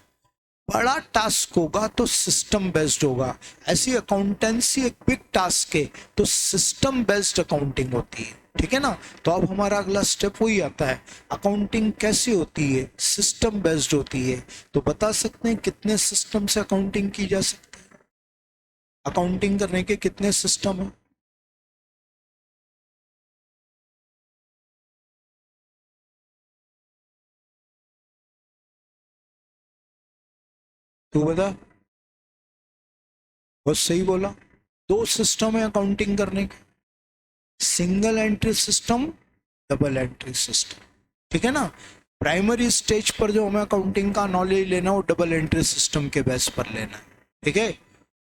बड़ा टास्क होगा तो सिस्टम बेस्ड होगा। ऐसी अकाउंटेंसी एक बिग टास्क है, तो सिस्टम बेस्ड अकाउंटिंग होती है, ठीक है ना। तो अब हमारा अगला स्टेप वही आता है, अकाउंटिंग कैसी होती है, सिस्टम बेस्ड होती है। तो बता सकते हैं कितने सिस्टम से अकाउंटिंग की जा सकती है? अकाउंटिंग करने के कितने सिस्टम है? तू बता। बहुत सही बोला। 2 सिस्टम है अकाउंटिंग करने के, single entry system, double entry system, ठीक है ना। प्राइमरी स्टेज पर जो हमें अकाउंटिंग का नॉलेज लेना वो डबल एंट्री सिस्टम के बेस पर लेना है, ठीक है।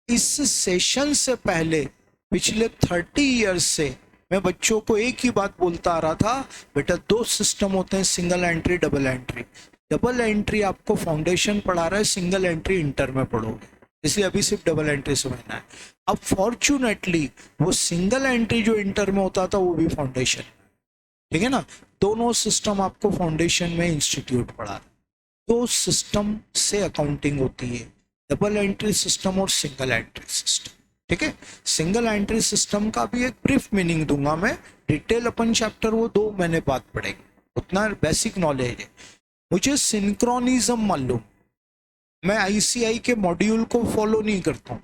इस सेशन से पहले पिछले 30 ईयर्स से मैं बच्चों को एक ही बात बोलता आ रहा था, बेटा 2 सिस्टम होते हैं, single entry double entry. Double entry आपको फाउंडेशन पढ़ा रहा है, सिंगल एंट्री इंटर में पढ़ोगे, इसलिए अभी सिर्फ डबल एंट्री समझना है। अब फॉर्चुनेटली वो सिंगल एंट्री जो इंटर में होता था वो भी फाउंडेशन, ठीक है ना। दोनों सिस्टम आपको फाउंडेशन में इंस्टीट्यूट पढ़ा रहा है। 2 सिस्टम से अकाउंटिंग होती है, डबल एंट्री सिस्टम और सिंगल एंट्री सिस्टम, ठीक है। सिंगल एंट्री सिस्टम का भी एक ब्रीफ मीनिंग दूंगा मैं, डिटेल अपन चैप्टर वो 2 महीने बाद पढ़ेंगे, उतना बेसिक नॉलेज है। मुझे सिंक्रोनिज्म मालूम, मैं आईसीआई के मॉड्यूल को फॉलो नहीं करता हूँ,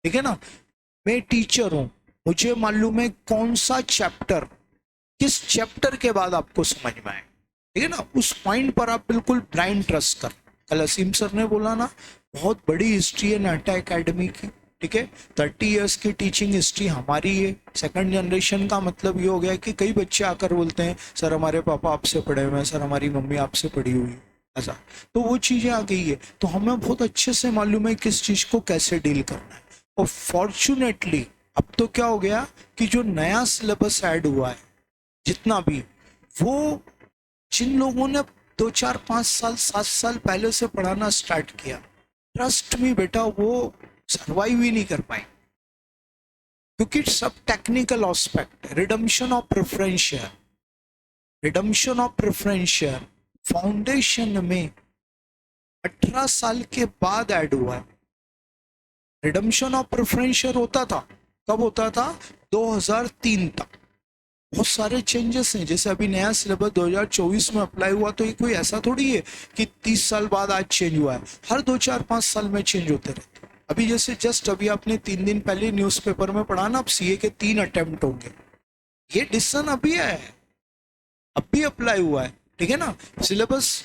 ठीक है ना। मैं टीचर हूँ, मुझे मालूम है कौन सा चैप्टर किस चैप्टर के बाद आपको समझ में आए, ठीक है ना। उस पॉइंट पर आप बिल्कुल ब्लाइंड ट्रस्ट कर। कल असीम सर ने बोला ना, बहुत बड़ी हिस्ट्री है नाटा एकेडमी की, ठीक है। 30 ईयर्स की टीचिंग हिस्ट्री हमारी है। सेकंड जनरेशन का मतलब ये हो गया कि कई बच्चे आकर बोलते हैं सर हमारे पापा आपसे पढ़े हुए हैं, सर हमारी मम्मी आपसे पढ़ी हुई है, ऐसा। तो वो चीजें आ गई है, तो हमें बहुत अच्छे से मालूम है किस चीज को कैसे डील करना है। और फॉर्चुनेटली अब तो क्या हो गया कि जो नया सिलेबस ऐड हुआ है, जितना भी, वो जिन लोगों ने 2 4 5 साल 7 साल पहले से पढ़ाना स्टार्ट किया, ट्रस्ट मी बेटा वो सरवाइव ही नहीं कर पाए, क्योंकि सब technical aspect. Redemption of preference share, redemption of preference share foundation में 18 साल के बाद ऐड हुआ है। रिडम्पशन ऑफ प्रेफरेंस शेयर होता था, कब होता था? 2003 तक। बहुत सारे चेंजेस हैं, जैसे अभी नया सिलेबस 2024 में अप्लाई हुआ, तो ये कोई ऐसा थोड़ी है कि 30 साल बाद आज चेंज हुआ है, हर 2 4 5 साल में चेंज होते रहते हैं। अभी जैसे जस्ट अभी आपने 3 दिन पहले न्यूज़पेपर में पढ़ा ना, अब सीए के 3 अटेम्प्ट होंगे, ये डिसीजन अभी है, अभी अप्लाई हुआ है, ठीक है ना। सिलेबस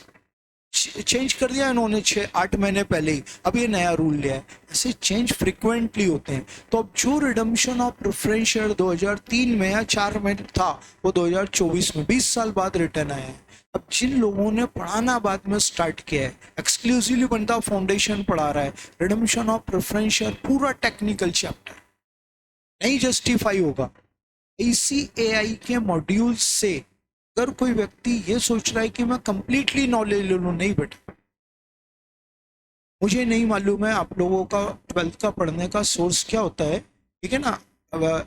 चेंज कर दिया इन्होंने 6-8 महीने पहले ही, अब ये नया रूल लिया है। ऐसे चेंज फ्रिक्वेंटली होते हैं। तो अब जो रिडम्पशन ऑफ प्रेफरेंस शेयर 2003 में या 4 में था, वो 2024 में 20 साल बाद रिटर्न आया है। अब जिन लोगों ने पढ़ाना बाद में स्टार्ट किया है, एक्सक्लूसिवली बनता फाउंडेशन पढ़ा रहा है, रिडम्पशन ऑफ प्रेफरेंस शेयर पूरा टेक्निकल चैप्टर नहीं जस्टिफाई होगा। ACAI के मॉड्यूल से अगर कोई व्यक्ति ये सोच रहा है कि मैं कंप्लीटली नॉलेज ले लूं, नहीं बेटा, मुझे नहीं मालूम है आप लोगों का 12th का पढ़ने का सोर्स क्या होता है, ठीक है ना।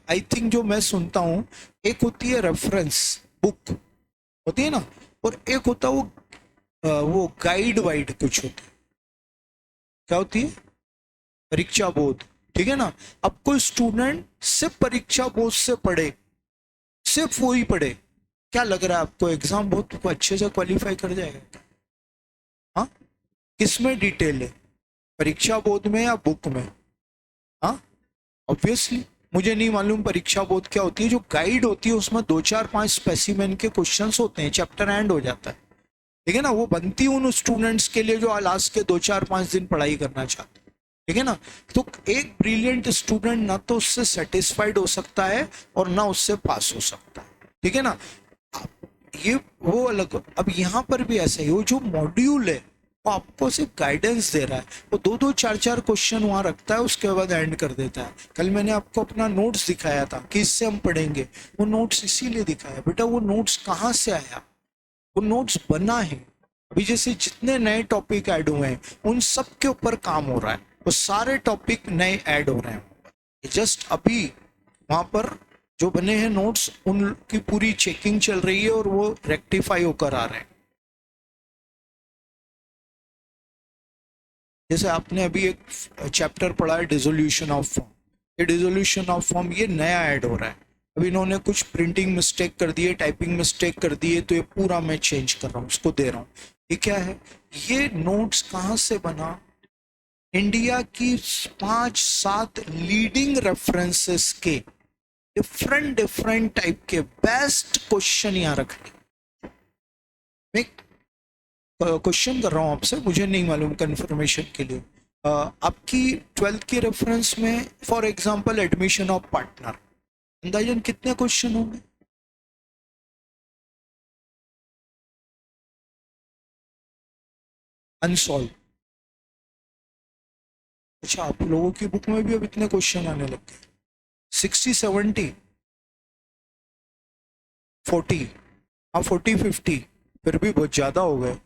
आई थिंक जो मैं सुनता हूँ, एक होती है रेफरेंस बुक होती है ना, और एक होता है वो गाइड वाइड कुछ होता है, क्या होती है? परीक्षा बोध, ठीक है ना। अब कोई स्टूडेंट सिर्फ परीक्षा बोध से पढ़े, सिर्फ वो ही पढ़े, क्या लग रहा है आपको, एग्जाम बहुत अच्छे से क्वालिफाई कर जाएगा? हाँ, किस में डिटेल है, परीक्षा बोध में या बुक में? हाँ, ऑब्वियसली मुझे नहीं मालूम परीक्षा बोध क्या होती है। जो गाइड होती है उसमें 2 4 5 स्पेसिमेन के क्वेश्चंस होते हैं, चैप्टर एंड हो जाता है, ठीक है ना। वो बनती उन स्टूडेंट्स के लिए जो लास्ट के 2 4 5 दिन पढ़ाई करना चाहते हैं, ठीक है ना। तो एक ब्रिलियंट स्टूडेंट ना तो उससे सेटिस्फाइड हो सकता है और ना उससे पास हो सकता है, ठीक है ना। ये वो अलग। अब यहाँ पर भी ऐसा ही, वो जो मॉड्यूल है वो आपको सिर्फ गाइडेंस दे रहा है। वो 2 2 4 4 क्वेश्चन वहां रखता है, उसके बाद एंड कर देता है। कल मैंने आपको अपना नोट्स दिखाया था कि इससे हम पढ़ेंगे, वो नोट्स इसीलिए दिखाया बेटा। वो नोट्स कहाँ से आया? वो नोट्स बना है। अभी जैसे जितने नए टॉपिक ऐड हुए हैं उन सब के ऊपर काम हो रहा है, वो सारे टॉपिक नए ऐड हो रहे हैं। जस्ट अभी वहां पर जो बने हैं नोट्स उनकी पूरी चेकिंग चल रही है और वो रेक्टिफाई होकर आ रहे हैं। जैसे आपने अभी एक चैप्टर पढ़ा है डिसोल्यूशन ऑफ फॉर्म, ये डिसोल्यूशन ऑफ फॉर्म ये नया ऐड हो रहा है। अभी इन्होंने कुछ प्रिंटिंग मिस्टेक कर दी है, टाइपिंग मिस्टेक कर दी है, तो ये पूरा मैं चेंज कर रहा हूँ, उसको दे रहा हूँ। ये क्या है? ये नोट्स कहाँ से बना? इंडिया की 5 7 लीडिंग रेफरेंसेस के डिफरेंट डिफरेंट टाइप के बेस्ट क्वेश्चन यहाँ रखे। मैं क्वेश्चन कर रहा हूँ आपसे, मुझे नहीं मालूम कंफर्मेशन के लिए। आपकी 12th की रेफरेंस में for example admission of partner, अंदाजन कितने क्वेश्चन होंगे? अनसॉल्व। अच्छा, आप लोगों की बुक में भी अब इतने क्वेश्चन आने लग गए? 60 70 40? हाँ 40 50 फिर भी बहुत ज्यादा हो गए।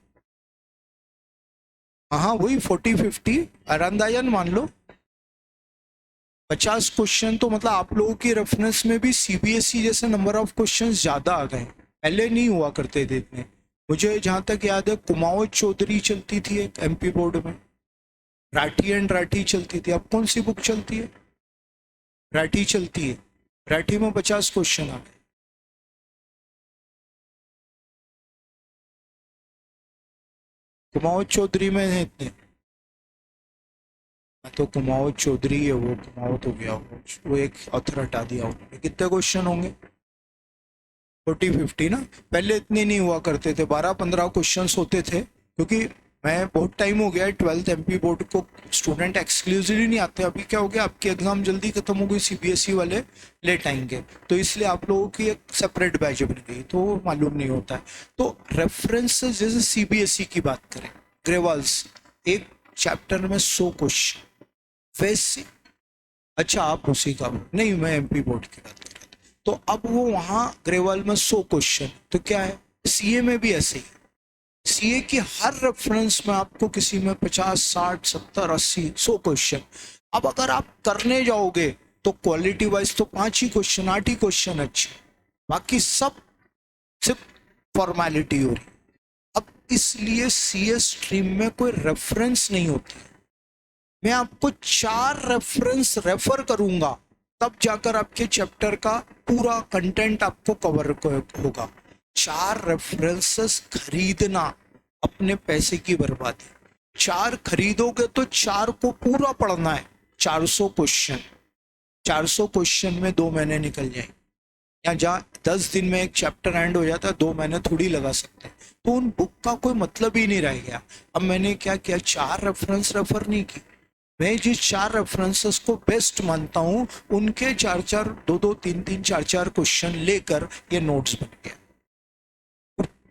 हाँ वही 40 50 अंदाजन मान लो 50 क्वेश्चन। तो मतलब आप लोगों की रेफरेंस में भी सीबीएसई जैसे नंबर ऑफ क्वेश्चंस ज्यादा आ गए, पहले नहीं हुआ करते थे इतने। मुझे जहां तक याद है कुमाऊं चौधरी चलती थी एक एमपी बोर्ड में, राठी एंड राठी चलती थी। अब कौन सी बुक चलती है? राठी चलती है। राठी में 50 क्वेश्चन आ गए। कुमाऊं चौधरी में है इतने? तो कुमाऊं चौधरी है वो, कुमाऊं तो गया वो एक ऑथर हटा दिया उन्होंने। कितने क्वेश्चन होंगे? 40 50 ना। पहले इतने नहीं हुआ करते थे, 12 15 क्वेश्चन होते थे। क्योंकि मैं बहुत टाइम हो गया है 12th एमपी बोर्ड को, स्टूडेंट एक्सक्लूसिवली नहीं आते। अभी क्या हो गया, आपकी एग्जाम जल्दी खत्म हो गई, सीबीएसई वाले लेट आएंगे, तो इसलिए आप लोगों की एक सेपरेट बैच बन गई, तो मालूम नहीं होता है। तो रेफरेंसेस जैसे सीबीएसई की बात करें, ग्रेवाल्स एक चैप्टर में 100 क्वेश्चन वैसे। अच्छा आप उसी का, नहीं मैं एमपी बोर्ड की बात कर रहा था। तो अब वो वहां ग्रेवाल में 100 क्वेश्चन, तो क्या है सीए में भी ऐसे ही। सीए की हर रेफरेंस में आपको किसी में 50 60 70 80 100 क्वेश्चन। अब अगर आप करने जाओगे तो क्वालिटी वाइज तो 5 ही क्वेश्चन 8 ही क्वेश्चन अच्छे, बाकी सब सिर्फ फॉर्मेलिटी हो रही। अब इसलिए सीएस स्ट्रीम में कोई रेफरेंस नहीं होती। मैं आपको 4 रेफरेंस रेफर करूंगा तब जाकर आपके चैप्टर का पूरा कंटेंट आपको कवर होगा। 4 रेफरेंसेस खरीदना अपने पैसे की बर्बादी। 4 खरीदोगे तो 4 को पूरा पढ़ना है। 400 क्वेश्चन, 400 क्वेश्चन में 2 महीने निकल जाएंगे। या जहाँ 10 दिन में एक चैप्टर एंड हो जाता है, 2 महीने थोड़ी लगा सकते हैं। तो उन बुक का कोई मतलब ही नहीं रह गया। अब मैंने क्या किया, 4 रेफरेंस रेफर नहीं की। मैं जिस 4 रेफरेंसेस को बेस्ट मानता हूं उनके 4 4 2 2 3 3 4 4 क्वेश्चन लेकर ये नोट्स बन गया।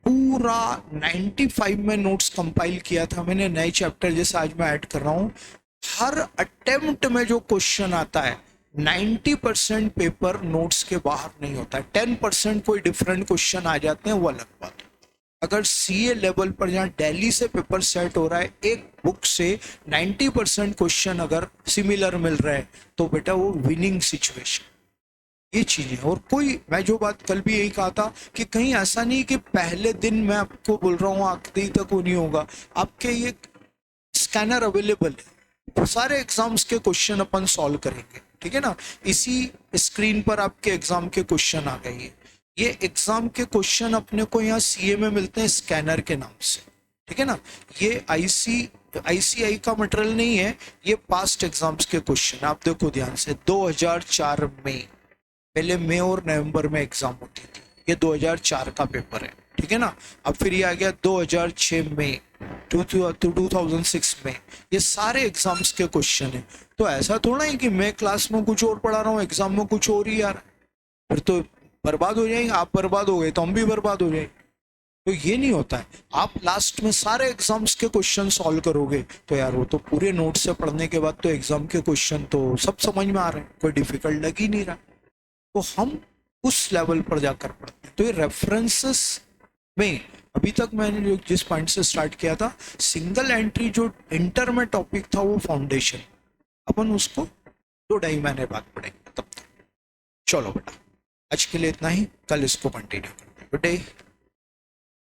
पूरा 95 में नोट्स कंपाइल किया था मैंने, नए चैप्टर जैसे आज मैं ऐड कर रहा हूं। हर अटेम्प्ट में जो क्वेश्चन आता है 90% पेपर नोट्स के बाहर नहीं होता है। 10% कोई डिफरेंट क्वेश्चन आ जाते हैं, वो अलग बात है। अगर सीए लेवल पर जहाँ दिल्ली से पेपर सेट हो रहा है, एक बुक से 90% क्वेश्चन अगर सिमिलर मिल रहा है तो बेटा वो विनिंग सिचुएशन। ये चीज है। और कोई, मैं जो बात कल भी यही कहा था कि कहीं ऐसा नहीं कि पहले दिन मैं आपको बोल रहा हूँ आखिरी तक वो नहीं होगा। आपके ये स्कैनर अवेलेबल है, तो सारे एग्जाम्स के क्वेश्चन अपन सॉल्व करेंगे, ठीक है ना। इसी स्क्रीन पर आपके एग्जाम के क्वेश्चन आ गए। ये एग्जाम के क्वेश्चन अपने को यहाँ सीए में मिलते हैं स्कैनर के नाम से, ठीक है ना। ये आईसीआई का मटेरियल नहीं है, ये पास्ट एग्जाम्स के क्वेश्चन। आप देखो ध्यान से, 2004 में, पहले मई और नवंबर में एग्जाम होती थी, ये 2004 का पेपर है, ठीक है ना। अब फिर ये आ गया 2006 में, 2006 में, ये सारे एग्जाम्स के क्वेश्चन है। तो ऐसा थोड़ा है कि मैं क्लास में कुछ और पढ़ा रहा हूँ, एग्जाम में कुछ और ही यार, फिर तो बर्बाद हो जाएंगे। आप बर्बाद हो गए तो हम भी बर्बाद हो जाएंगे। तो ये नहीं होता है। आप लास्ट में सारे एग्जाम्स के क्वेश्चन सॉल्व करोगे तो यार वो तो पूरे नोट से पढ़ने के बाद तो एग्जाम के क्वेश्चन तो सब समझ में आ रहे हैं, कोई डिफिकल्ट लग ही नहीं रहा। तो हम उस लेवल पर जाकर पढ़ते हैं। तो ये रेफरेंसेस में अभी तक मैंने जो जिस पॉइंट से स्टार्ट किया था, सिंगल एंट्री जो इंटर में टॉपिक था वो फाउंडेशन, अपन उसको 2-2.5 महीने बाद पढ़ेंगे तब तक। चलो बेटा, आज के लिए इतना ही, कल इसको कंटिन्यू करते हैं। Good day.